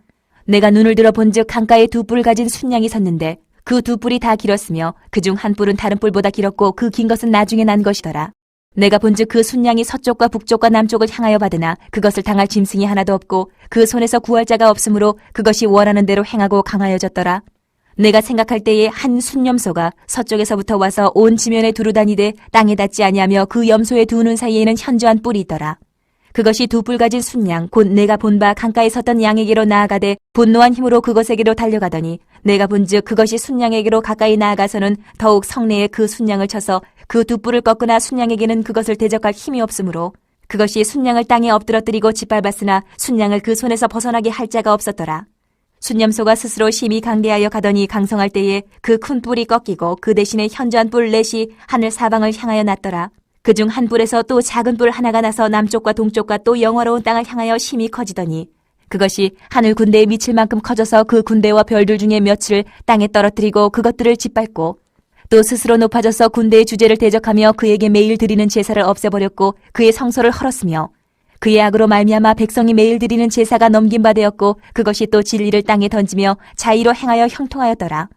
내가 눈을 들어 본즉 강가에 두 뿔을 가진 순양이 섰는데 그 두 뿔이 다 길었으며 그중 한 뿔은 다른 뿔보다 길었고 그 긴 것은 나중에 난 것이더라. 내가 본즉 그 순양이 서쪽과 북쪽과 남쪽을 향하여 받으나 그것을 당할 짐승이 하나도 없고 그 손에서 구할 자가 없으므로 그것이 원하는 대로 행하고 강하여졌더라. 내가 생각할 때에 한 순염소가 서쪽에서부터 와서 온 지면에 두루 다니되 땅에 닿지 아니하며 그 염소의 두 눈 사이에는 현저한 뿔이 있더라. 그것이 두 뿔 가진 순양 곧 내가 본 바 강가에 섰던 양에게로 나아가되 분노한 힘으로 그것에게로 달려가더니 내가 본즉 그것이 순양에게로 가까이 나아가서는 더욱 성내에 그 순양을 쳐서 그 두 뿔을 꺾으나 순양에게는 그것을 대적할 힘이 없으므로 그것이 순양을 땅에 엎드러뜨리고 짓밟았으나 순양을 그 손에서 벗어나게 할 자가 없었더라. 순염소가 스스로 심히 강대하여 가더니 강성할 때에 그 큰 뿔이 꺾이고 그 대신에 현저한 뿔 넷이 하늘 사방을 향하여 났더라. 그중 한 뿔에서 또 작은 뿔 하나가 나서 남쪽과 동쪽과 또 영화로운 땅을 향하여 심히 커지더니 그것이 하늘 군대에 미칠 만큼 커져서 그 군대와 별들 중에 며칠을 땅에 떨어뜨리고 그것들을 짓밟고 또 스스로 높아져서 군대의 주제를 대적하며 그에게 매일 드리는 제사를 없애버렸고 그의 성소를 헐었으며 그의 악으로 말미암아 백성이 매일 드리는 제사가 넘긴 바 되었고 그것이 또 진리를 땅에 던지며 자의로 행하여 형통하였더라.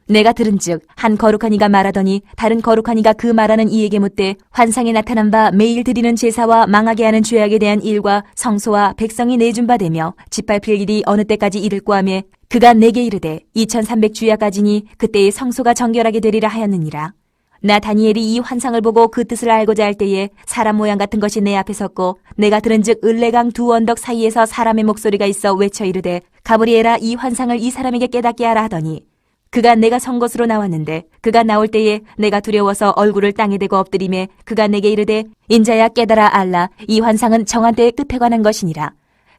내가 들은즉 한 거룩한 이가 말하더니 다른 거룩한 이가 그 말하는 이에게 묻되 환상에 나타난 바 매일 드리는 제사와 망하게 하는 죄악에 대한 일과 성소와 백성이 내준 바 되며 짓밟힐 일이 어느 때까지 이를꼬 하며 그가 내게 이르되 2300주야까지니 그때의 성소가 정결하게 되리라 하였느니라. 나 다니엘이 이 환상을 보고 그 뜻을 알고자 할 때에 사람 모양 같은 것이 내 앞에 섰고 내가 들은즉 을레강 두 언덕 사이에서 사람의 목소리가 있어 외쳐 이르되 가브리엘아 이 환상을 이 사람에게 깨닫게 하라 하더니 그가 내가 선 곳으로 나왔는데 그가 나올 때에 내가 두려워서 얼굴을 땅에 대고 엎드리매 그가 내게 이르되 인자야 깨달아 알라 이 환상은 정한 때의 끝에 관한 것이니라.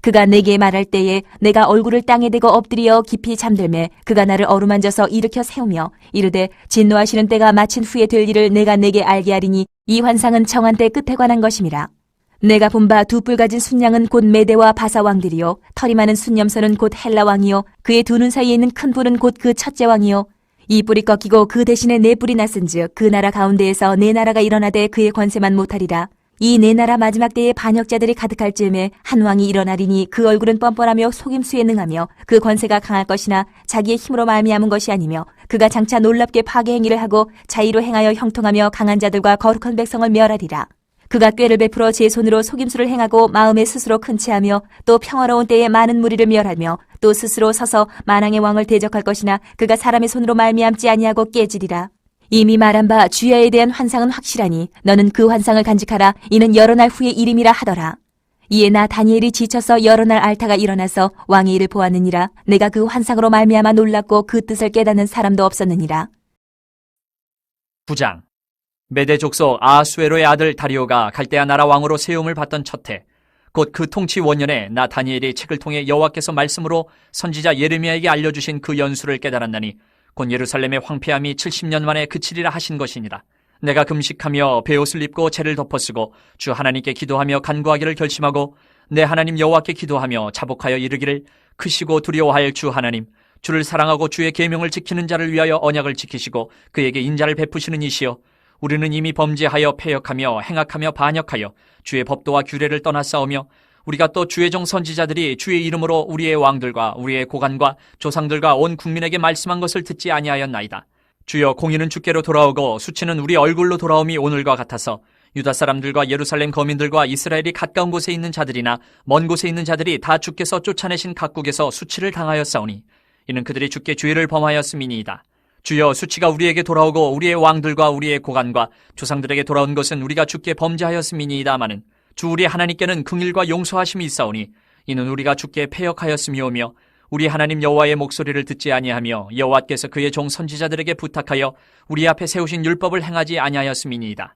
그가 내게 말할 때에 내가 얼굴을 땅에 대고 엎드려 깊이 잠들매 그가 나를 어루만져서 일으켜 세우며 이르되 진노하시는 때가 마친 후에 될 일을 내가 내게 알게 하리니 이 환상은 정한 때 끝에 관한 것임이라. 내가 본 바 두 뿔 가진 순양은 곧 메대와 바사 왕들이요 털이 많은 순염소는 곧 헬라 왕이요 그의 두 눈 사이에 있는 큰 뿔은 곧 그 첫째 왕이요 이 뿔이 꺾이고 그 대신에 네 뿔이 났은즉 그 나라 가운데에서 네 나라가 일어나되 그의 권세만 못하리라. 이 네 나라 마지막 때에 반역자들이 가득할 즈음에 한 왕이 일어나리니 그 얼굴은 뻔뻔하며 속임수에 능하며 그 권세가 강할 것이나 자기의 힘으로 말미암은 것이 아니며 그가 장차 놀랍게 파괴 행위를 하고 자의로 행하여 형통하며 강한 자들과 거룩한 백성을 멸하리라. 그가 꾀를 베풀어 제 손으로 속임수를 행하고 마음에 스스로 큰 채하며 또 평화로운 때에 많은 무리를 멸하며 또 스스로 서서 만왕의 왕을 대적할 것이나 그가 사람의 손으로 말미암지 아니하고 깨지리라. 이미 말한 바 주야에 대한 환상은 확실하니 너는 그 환상을 간직하라. 이는 여러 날 후의 일임이라 하더라. 이에 나 다니엘이 지쳐서 여러 날 앓다가 일어나서 왕의 일을 보았느니라. 내가 그 환상으로 말미암아 놀랐고 그 뜻을 깨닫는 사람도 없었느니라. 9장. 메대 족속 아하수에로의 아들 다리오가 갈대아 나라 왕으로 세움을 받던 첫해 곧 그 통치 원년에 나 다니엘이 책을 통해 여호와께서 말씀으로 선지자 예레미야에게 알려주신 그 연수를 깨달았나니 곧 예루살렘의 황폐함이 70년 만에 그치리라 하신 것이니라. 내가 금식하며 베옷을 입고 채를 덮어쓰고 주 하나님께 기도하며 간구하기를 결심하고 내 하나님 여호와께 기도하며 자복하여 이르기를 크시고 두려워할 주 하나님 주를 사랑하고 주의 계명을 지키는 자를 위하여 언약을 지키시고 그에게 인자를 베푸시는 이시여 우리는 이미 범죄하여 패역하며 행악하며 반역하여 주의 법도와 규례를 떠나 싸우며 우리가 또 주의 종 선지자들이 주의 이름으로 우리의 왕들과 우리의 고관과 조상들과 온 국민에게 말씀한 것을 듣지 아니하였나이다. 주여 공의는 주께로 돌아오고 수치는 우리 얼굴로 돌아옴이 오늘과 같아서 유다 사람들과 예루살렘 거민들과 이스라엘이 가까운 곳에 있는 자들이나 먼 곳에 있는 자들이 다 주께서 쫓아내신 각국에서 수치를 당하였사오니 이는 그들이 주께 죄를 범하였음이니이다. 주여 수치가 우리에게 돌아오고 우리의 왕들과 우리의 고관과 조상들에게 돌아온 것은 우리가 주께 범죄하였음이니이다마는 주 우리 하나님께는 긍휼과 용서하심이 있사오니 이는 우리가 주께 패역하였음이오며 우리 하나님 여호와의 목소리를 듣지 아니하며 여호와께서 그의 종 선지자들에게 부탁하여 우리 앞에 세우신 율법을 행하지 아니하였음이니이다.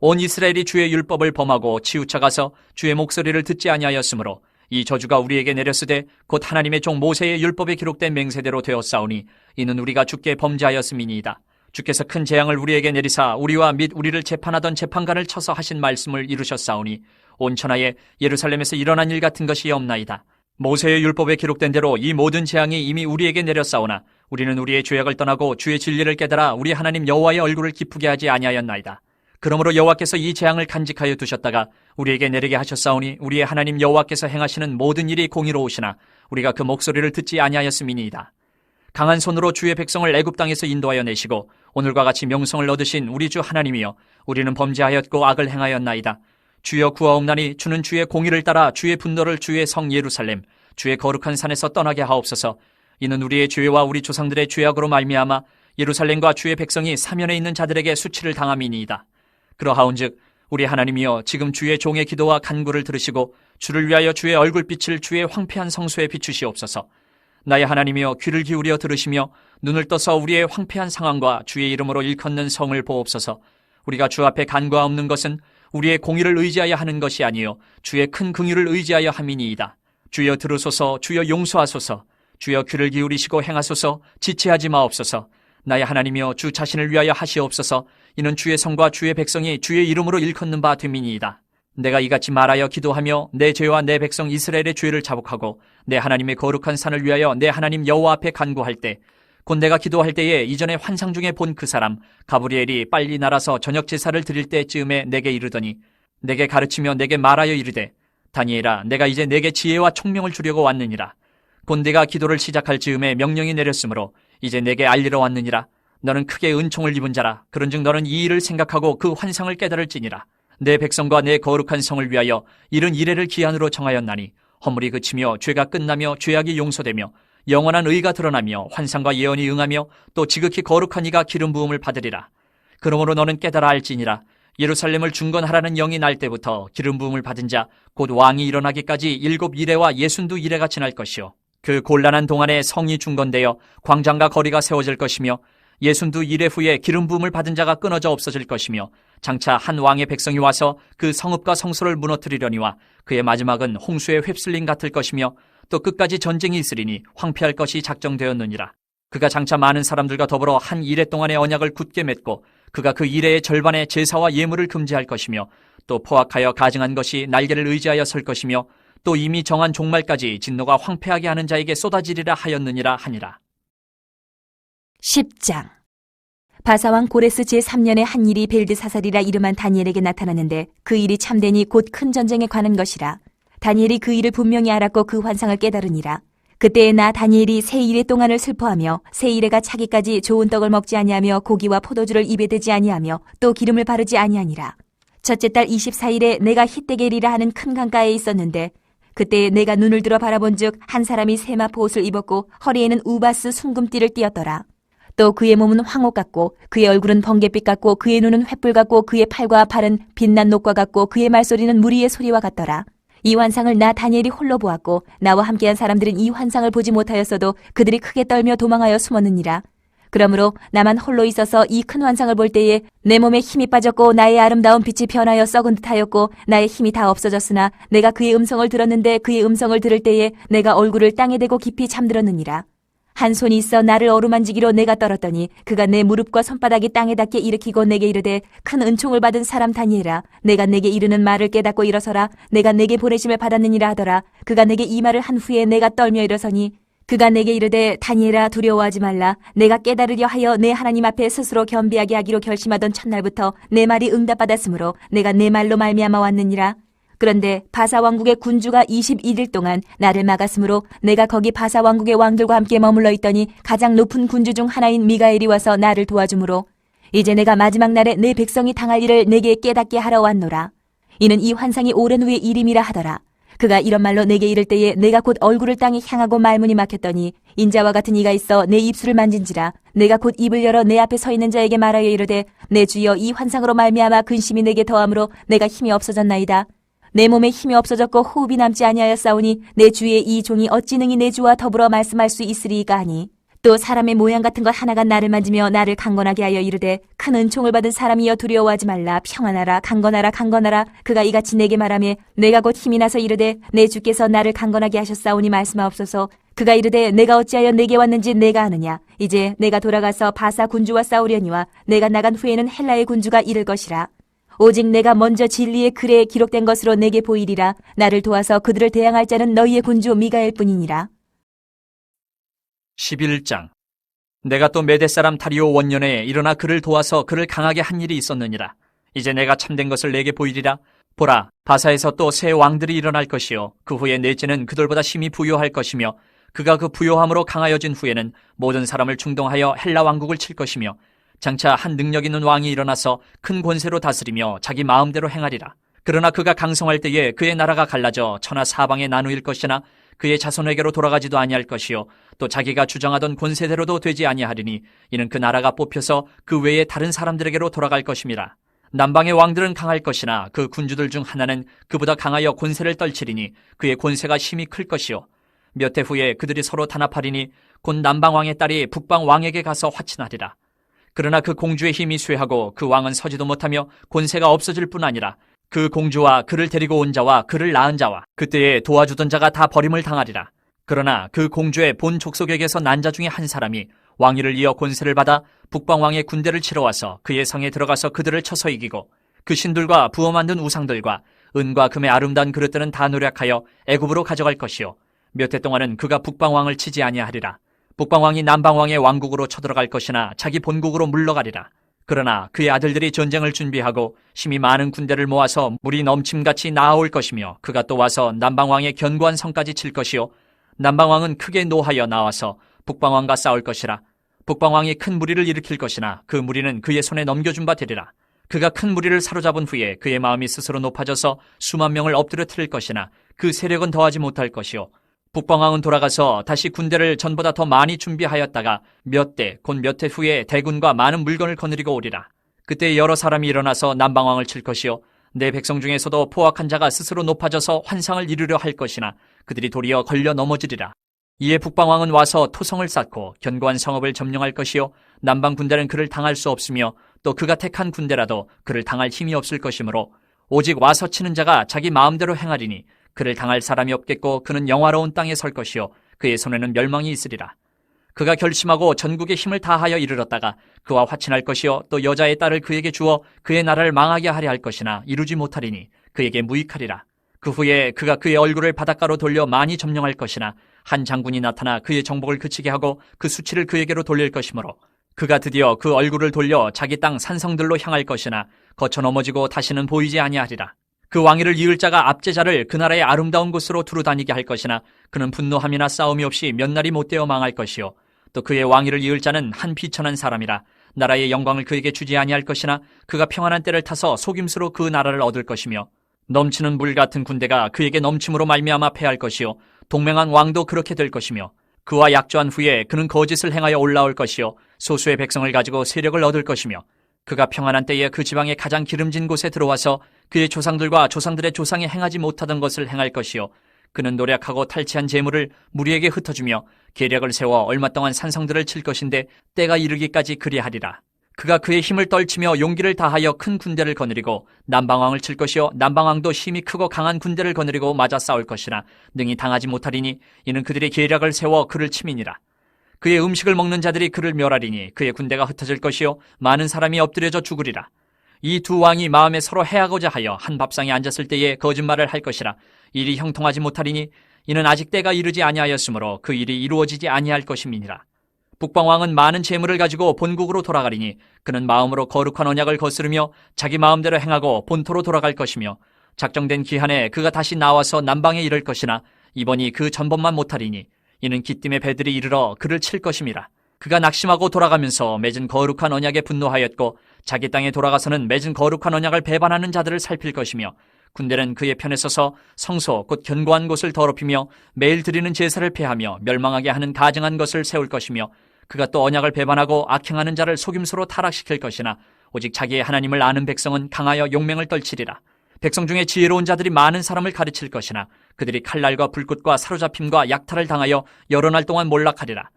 온 이스라엘이 주의 율법을 범하고 치우쳐가서 주의 목소리를 듣지 아니하였으므로 이 저주가 우리에게 내렸으되 곧 하나님의 종 모세의 율법에 기록된 맹세대로 되었사오니 이는 우리가 주께 범죄하였음이니이다. 주께서 큰 재앙을 우리에게 내리사 우리와 및 우리를 재판하던 재판관을 쳐서 하신 말씀을 이루셨사오니 온 천하에 예루살렘에서 일어난 일 같은 것이 없나이다. 모세의 율법에 기록된 대로 이 모든 재앙이 이미 우리에게 내렸사오나 우리는 우리의 죄악을 떠나고 주의 진리를 깨달아 우리 하나님 여호와의 얼굴을 기쁘게 하지 아니하였나이다. 그러므로 여호와께서 이 재앙을 간직하여 두셨다가 우리에게 내리게 하셨사오니 우리의 하나님 여호와께서 행하시는 모든 일이 공의로우시나 우리가 그 목소리를 듣지 아니하였음이니이다. 강한 손으로 주의 백성을 애굽 땅에서 인도하여 내시고 오늘과 같이 명성을 얻으신 우리 주 하나님이여 우리는 범죄하였고 악을 행하였나이다. 주여 구하옵나니 주는 주의 공의를 따라 주의 분노를 주의 성 예루살렘 주의 거룩한 산에서 떠나게 하옵소서. 이는 우리의 죄와 우리 조상들의 죄악으로 말미암아 예루살렘과 주의 백성이 사면에 있는 자들에게 수치를 당함이니이다. 그러하온즉 우리 하나님이여 지금 주의 종의 기도와 간구를 들으시고 주를 위하여 주의 얼굴빛을 주의 황폐한 성소에 비추시옵소서. 나의 하나님이여 귀를 기울여 들으시며 눈을 떠서 우리의 황폐한 상황과 주의 이름으로 일컫는 성을 보옵소서. 우리가 주 앞에 간구하옵는 것은 우리의 공의를 의지하여 하는 것이 아니요 주의 큰 긍휼을 의지하여 함이니이다. 주여 들으소서. 주여 용서하소서. 주여 귀를 기울이시고 행하소서. 지체하지 마옵소서. 나의 하나님이여 주 자신을 위하여 하시옵소서. 이는 주의 성과 주의 백성이 주의 이름으로 일컫는 바 됨이니이다. 내가 이같이 말하여 기도하며 내 죄와 내 백성 이스라엘의 죄를 자복하고 내 하나님의 거룩한 산을 위하여 내 하나님 여호와 앞에 간구할 때 곧 내가 기도할 때에 이전에 환상 중에 본 그 사람 가브리엘이 빨리 날아서 저녁 제사를 드릴 때쯤에 내게 이르더니 내게 가르치며 내게 말하여 이르되 다니엘아 내가 이제 내게 지혜와 총명을 주려고 왔느니라. 곧 내가 기도를 시작할 즈음에 명령이 내렸으므로 이제 내게 알리러 왔느니라. 너는 크게 은총을 입은 자라. 그런즉 너는 이 일을 생각하고 그 환상을 깨달을지니라. 내 백성과 내 거룩한 성을 위하여 이른 이래를 기한으로 정하였나니 허물이 그치며 죄가 끝나며 죄악이 용서되며 영원한 의가 드러나며 환상과 예언이 응하며 또 지극히 거룩한 이가 기름 부음을 받으리라. 그러므로 너는 깨달아 알지니라. 예루살렘을 중건하라는 영이 날 때부터 기름 부음을 받은 자 곧 왕이 일어나기까지 7 이레와 62 이레가 지날 것이요 그 곤란한 동안에 성이 중건되어 광장과 거리가 세워질 것이며 62 이레 후에 기름 부음을 받은 자가 끊어져 없어질 것이며 장차 한 왕의 백성이 와서 그 성읍과 성소를 무너뜨리려니와 그의 마지막은 홍수의 휩쓸림 같을 것이며 또 끝까지 전쟁이 있으리니 황폐할 것이 작정되었느니라. 그가 장차 많은 사람들과 더불어 한 이레 동안의 언약을 굳게 맺고 그가 그 이레의 절반의 제사와 예물을 금지할 것이며 또 포악하여 가증한 것이 날개를 의지하여 설 것이며 또 이미 정한 종말까지 진노가 황폐하게 하는 자에게 쏟아지리라 하였느니라 하니라. 10장. 바사왕 고레스 제3년에 한 일이 벨드사살이라 이름한 다니엘에게 나타났는데 그 일이 참되니 곧 큰 전쟁에 관한 것이라. 다니엘이 그 일을 분명히 알았고 그 환상을 깨달으니라. 그때에 나 다니엘이 새 이레 동안을 슬퍼하며 새 이레가 차기까지 좋은 떡을 먹지 아니하며 고기와 포도주를 입에 대지 아니하며 또 기름을 바르지 아니하니라. 첫째 달 24일에 내가 히데겔이라 하는 큰 강가에 있었는데 그때 내가 눈을 들어 바라본즉 한 사람이 세마포 옷을 입었고 허리에는 우바스 순금띠를 띠었더라. 또 그의 몸은 황옥 같고 그의 얼굴은 번갯빛 같고 그의 눈은 횃불 같고 그의 팔과 팔은 빛난 녹과 같고 그의 말소리는 무리의 소리와 같더라. 이 환상을 나 다니엘이 홀로 보았고 나와 함께한 사람들은 이 환상을 보지 못하였어도 그들이 크게 떨며 도망하여 숨었느니라. 그러므로 나만 홀로 있어서 이 큰 환상을 볼 때에 내 몸에 힘이 빠졌고 나의 아름다운 빛이 변하여 썩은 듯하였고 나의 힘이 다 없어졌으나 내가 그의 음성을 들었는데 그의 음성을 들을 때에 내가 얼굴을 땅에 대고 깊이 잠들었느니라. 한 손이 있어 나를 어루만지기로 내가 떨었더니 그가 내 무릎과 손바닥이 땅에 닿게 일으키고 내게 이르되 큰 은총을 받은 사람 다니엘아 내가 내게 이르는 말을 깨닫고 일어서라. 내가 내게 보내심을 받았느니라 하더라. 그가 내게 이 말을 한 후에 내가 떨며 일어서니 그가 내게 이르되 다니엘아 두려워하지 말라. 내가 깨달으려 하여 내 하나님 앞에 스스로 겸비하게 하기로 결심하던 첫날부터 내 말이 응답받았으므로 내가 내 말로 말미암아 왔느니라. 그런데 바사 왕국의 군주가 21일 동안 나를 막았으므로 내가 거기 바사 왕국의 왕들과 함께 머물러 있더니 가장 높은 군주 중 하나인 미가엘이 와서 나를 도와주므로 이제 내가 마지막 날에 내 백성이 당할 일을 내게 깨닫게 하러 왔노라. 이는 이 환상이 오랜 후의 일임이라 하더라. 그가 이런 말로 내게 이를 때에 내가 곧 얼굴을 땅에 향하고 말문이 막혔더니 인자와 같은 이가 있어 내 입술을 만진지라. 내가 곧 입을 열어 내 앞에 서 있는 자에게 말하여 이르되 내 주여 이 환상으로 말미암아 근심이 내게 더함으로 내가 힘이 없어졌나이다. 내 몸에 힘이 없어졌고 호흡이 남지 아니하였사오니 내 주의 이 종이 어찌 능히 내 주와 더불어 말씀할 수 있으리이까 하니 또 사람의 모양 같은 것 하나가 나를 만지며 나를 강건하게 하여 이르되 큰 은총을 받은 사람이여 두려워하지 말라. 평안하라. 강건하라. 강건하라. 그가 이같이 내게 말하며 내가 곧 힘이 나서 이르되 내 주께서 나를 강건하게 하셨사오니 말씀하옵소서. 그가 이르되 내가 어찌하여 내게 왔는지 내가 아느냐. 이제 내가 돌아가서 바사 군주와 싸우려니와 내가 나간 후에는 헬라의 군주가 이를 것이라. 오직 내가 먼저 진리의 글에 기록된 것으로 내게 보이리라. 나를 도와서 그들을 대항할 자는 너희의 군주 미가엘 뿐이니라. 11장. 내가 또 메대 사람 다리오 원년에 일어나 그를 도와서 그를 강하게 한 일이 있었느니라. 이제 내가 참된 것을 내게 보이리라. 보라, 바사에서 또 새 왕들이 일어날 것이요 그 후에 넷째는 그들보다 심히 부요할 것이며 그가 그 부요함으로 강하여진 후에는 모든 사람을 충동하여 헬라 왕국을 칠 것이며 장차 한 능력 있는 왕이 일어나서 큰 권세로 다스리며 자기 마음대로 행하리라. 그러나 그가 강성할 때에 그의 나라가 갈라져 천하 사방에 나누일 것이나 그의 자손에게로 돌아가지도 아니할 것이요 또 자기가 주장하던 권세대로도 되지 아니하리니 이는 그 나라가 뽑혀서 그 외에 다른 사람들에게로 돌아갈 것임이라. 남방의 왕들은 강할 것이나 그 군주들 중 하나는 그보다 강하여 권세를 떨치리니 그의 권세가 심히 클 것이요 몇 해 후에 그들이 서로 단합하리니 곧 남방 왕의 딸이 북방 왕에게 가서 화친하리라. 그러나 그 공주의 힘이 쇠하고 그 왕은 서지도 못하며 권세가 없어질 뿐 아니라 그 공주와 그를 데리고 온 자와 그를 낳은 자와 그때에 도와주던 자가 다 버림을 당하리라. 그러나 그 공주의 본 족속에게서 난 자 중에 한 사람이 왕위를 이어 권세를 받아 북방 왕의 군대를 치러 와서 그의 성에 들어가서 그들을 쳐서 이기고 그 신들과 부어 만든 우상들과 은과 금의 아름다운 그릇들은 다 노력하여 애굽으로 가져갈 것이요 몇 해 동안은 그가 북방 왕을 치지 아니하리라. 북방 왕이 남방 왕의 왕국으로 쳐들어갈 것이나 자기 본국으로 물러가리라. 그러나 그의 아들들이 전쟁을 준비하고 심히 많은 군대를 모아서 물이 넘침같이 나아올 것이며 그가 또 와서 남방왕의 견고한 성까지 칠 것이요 남방왕은 크게 노하여 나와서 북방왕과 싸울 것이라. 북방왕이 큰 무리를 일으킬 것이나 그 무리는 그의 손에 넘겨준 바 되리라. 그가 큰 무리를 사로잡은 후에 그의 마음이 스스로 높아져서 수만 명을 엎드려 트릴 것이나 그 세력은 더하지 못할 것이요 북방왕은 돌아가서 다시 군대를 전보다 더 많이 준비하였다가 몇 대, 곧 몇 해 후에 대군과 많은 물건을 거느리고 오리라. 그때 여러 사람이 일어나서 남방왕을 칠 것이요 내 백성 중에서도 포악한 자가 스스로 높아져서 환상을 이루려 할 것이나 그들이 도리어 걸려 넘어지리라. 이에 북방왕은 와서 토성을 쌓고 견고한 성읍을 점령할 것이요 남방 군대는 그를 당할 수 없으며 또 그가 택한 군대라도 그를 당할 힘이 없을 것이므로 오직 와서 치는 자가 자기 마음대로 행하리니 그를 당할 사람이 없겠고 그는 영화로운 땅에 설 것이요 그의 손에는 멸망이 있으리라. 그가 결심하고 전국의 힘을 다하여 이르렀다가 그와 화친할 것이요 또 여자의 딸을 그에게 주어 그의 나라를 망하게 하려 할 것이나 이루지 못하리니 그에게 무익하리라. 그 후에 그가 그의 얼굴을 바닷가로 돌려 많이 점령할 것이나 한 장군이 나타나 그의 정복을 그치게 하고 그 수치를 그에게로 돌릴 것이므로 그가 드디어 그 얼굴을 돌려 자기 땅 산성들로 향할 것이나 거쳐 넘어지고 다시는 보이지 아니하리라. 그 왕위를 이을 자가 압제자를 그 나라의 아름다운 곳으로 두루 다니게 할 것이나 그는 분노함이나 싸움이 없이 몇 날이 못되어 망할 것이요 또 그의 왕위를 이을 자는 한 비천한 사람이라 나라의 영광을 그에게 주지 아니할 것이나 그가 평안한 때를 타서 속임수로 그 나라를 얻을 것이며 넘치는 물 같은 군대가 그에게 넘침으로 말미암아 패할 것이요 동맹한 왕도 그렇게 될 것이며 그와 약조한 후에 그는 거짓을 행하여 올라올 것이요 소수의 백성을 가지고 세력을 얻을 것이며 그가 평안한 때에 그 지방의 가장 기름진 곳에 들어와서 그의 조상들과 조상들의 조상이 행하지 못하던 것을 행할 것이요 그는 노력하고 탈취한 재물을 무리에게 흩어주며 계략을 세워 얼마 동안 산성들을 칠 것인데 때가 이르기까지 그리하리라. 그가 그의 힘을 떨치며 용기를 다하여 큰 군대를 거느리고 남방왕을 칠 것이요 남방왕도 힘이 크고 강한 군대를 거느리고 맞아 싸울 것이나 능히 당하지 못하리니 이는 그들의 계략을 세워 그를 치민이라. 그의 음식을 먹는 자들이 그를 멸하리니 그의 군대가 흩어질 것이요 많은 사람이 엎드려져 죽으리라. 이 두 왕이 마음에 서로 해하고자 하여 한 밥상에 앉았을 때에 거짓말을 할 것이라. 일이 형통하지 못하리니 이는 아직 때가 이르지 아니하였으므로 그 일이 이루어지지 아니할 것임이니라. 북방왕은 많은 재물을 가지고 본국으로 돌아가리니 그는 마음으로 거룩한 언약을 거스르며 자기 마음대로 행하고 본토로 돌아갈 것이며 작정된 기한에 그가 다시 나와서 남방에 이를 것이나 이번이 그 전번만 못하리니 이는 기띔의 배들이 이르러 그를 칠 것임이라. 그가 낙심하고 돌아가면서 맺은 거룩한 언약에 분노하였고 자기 땅에 돌아가서는 맺은 거룩한 언약을 배반하는 자들을 살필 것이며 군대는 그의 편에 서서 성소 곧 견고한 곳을 더럽히며 매일 드리는 제사를 폐하며 멸망하게 하는 가증한 것을 세울 것이며 그가 또 언약을 배반하고 악행하는 자를 속임수로 타락시킬 것이나 오직 자기의 하나님을 아는 백성은 강하여 용맹을 떨치리라. 백성 중에 지혜로운 자들이 많은 사람을 가르칠 것이나 그들이 칼날과 불꽃과 사로잡힘과 약탈을 당하여 여러 날 동안 몰락하리라.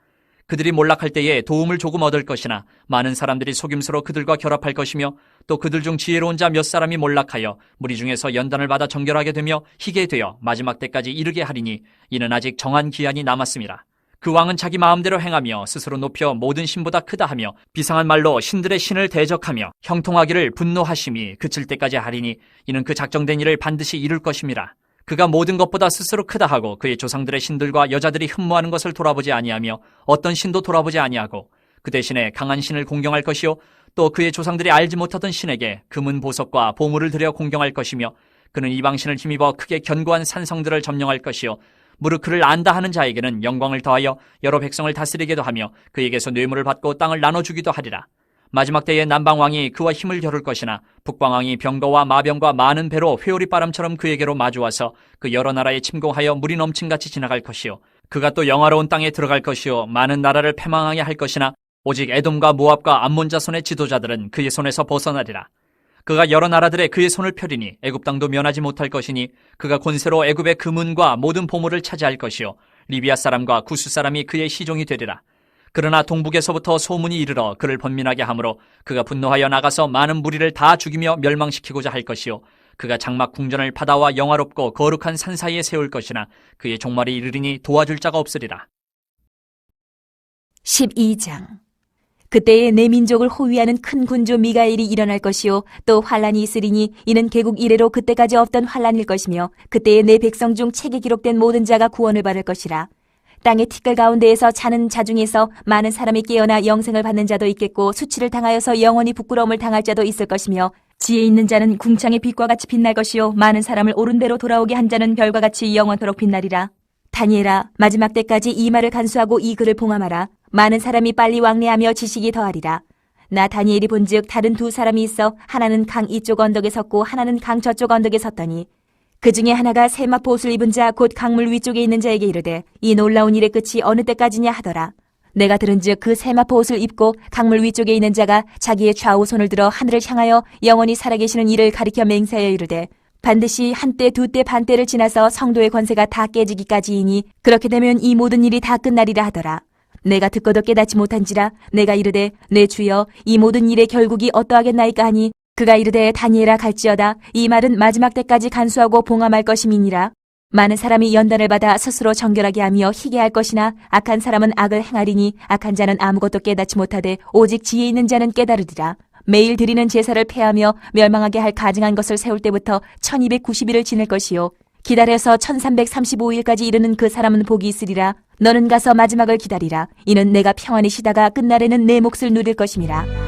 그들이 몰락할 때에 도움을 조금 얻을 것이나 많은 사람들이 속임수로 그들과 결합할 것이며 또 그들 중 지혜로운 자 몇 사람이 몰락하여 무리 중에서 연단을 받아 정결하게 되며 희게 되어 마지막 때까지 이르게 하리니 이는 아직 정한 기한이 남았음이라. 그 왕은 자기 마음대로 행하며 스스로 높여 모든 신보다 크다 하며 비상한 말로 신들의 신을 대적하며 형통하기를 분노하심이 그칠 때까지 하리니 이는 그 작정된 일을 반드시 이룰 것임이라. 그가 모든 것보다 스스로 크다 하고 그의 조상들의 신들과 여자들이 흠모하는 것을 돌아보지 아니하며 어떤 신도 돌아보지 아니하고 그 대신에 강한 신을 공경할 것이요 또 그의 조상들이 알지 못하던 신에게 금은 보석과 보물을 들여 공경할 것이며 그는 이방신을 힘입어 크게 견고한 산성들을 점령할 것이요 무릇 그를 안다 하는 자에게는 영광을 더하여 여러 백성을 다스리게도 하며 그에게서 뇌물을 받고 땅을 나눠주기도 하리라. 마지막 때에 남방왕이 그와 힘을 겨룰 것이나 북방왕이 병거와 마병과 많은 배로 회오리 바람처럼 그에게로 마주와서 그 여러 나라에 침공하여 물이 넘친같이 지나갈 것이요 그가 또 영화로운 땅에 들어갈 것이요 많은 나라를 패망하게 할 것이나 오직 에돔과 모압과 암몬 자손의 지도자들은 그의 손에서 벗어나리라. 그가 여러 나라들의 그의 손을 펴리니 애굽 땅도 면하지 못할 것이니 그가 권세로 애굽의 금은과 모든 보물을 차지할 것이요 리비아 사람과 구스 사람이 그의 시종이 되리라. 그러나 동북에서부터 소문이 이르러 그를 번민하게 하므로 그가 분노하여 나가서 많은 무리를 다 죽이며 멸망시키고자 할 것이요 그가 장막 궁전을 바다와 영화롭고 거룩한 산 사이에 세울 것이나 그의 종말이 이르리니 도와줄 자가 없으리라. 12장. 그때에 내 민족을 호위하는 큰 군주 미가엘이 일어날 것이요 또 환란이 있으리니 이는 개국 이래로 그때까지 없던 환란일 것이며 그때에 내 백성 중 책에 기록된 모든 자가 구원을 받을 것이라. 땅의 티끌 가운데에서 자는 자 중에서 많은 사람이 깨어나 영생을 받는 자도 있겠고 수치를 당하여서 영원히 부끄러움을 당할 자도 있을 것이며 지혜 있는 자는 궁창의 빛과 같이 빛날 것이요 많은 사람을 옳은 대로 돌아오게 한 자는 별과 같이 영원토록 빛나리라. 다니엘아, 마지막 때까지 이 말을 간수하고 이 글을 봉함하라. 많은 사람이 빨리 왕래하며 지식이 더하리라. 나 다니엘이 본즉 다른 두 사람이 있어 하나는 강 이쪽 언덕에 섰고 하나는 강 저쪽 언덕에 섰더니 그 중에 하나가 세마포 옷을 입은 자 곧 강물 위쪽에 있는 자에게 이르되 이 놀라운 일의 끝이 어느 때까지냐 하더라. 내가 들은즉 그 세마포 옷을 입고 강물 위쪽에 있는 자가 자기의 좌우 손을 들어 하늘을 향하여 영원히 살아계시는 이를 가리켜 맹세하여 이르되 반드시 한때 두때 반때를 지나서 성도의 권세가 다 깨지기까지이니 그렇게 되면 이 모든 일이 다 끝나리라 하더라. 내가 듣고도 깨닫지 못한지라 내가 이르되 내 주여 이 모든 일의 결국이 어떠하겠나이까 하니 그가 이르되 다니엘아 갈지어다 이 말은 마지막 때까지 간수하고 봉함할 것임이니라. 많은 사람이 연단을 받아 스스로 정결하게 하며 희게 할 것이나 악한 사람은 악을 행하리니 악한 자는 아무것도 깨닫지 못하되 오직 지혜 있는 자는 깨달으리라. 매일 드리는 제사를 폐하며 멸망하게 할 가증한 것을 세울 때부터 1290일을 지낼 것이요 기다려서 1335일까지 이르는 그 사람은 복이 있으리라. 너는 가서 마지막을 기다리라. 이는 내가 평안히 쉬다가 끝날에는 내 몫을 누릴 것임이라.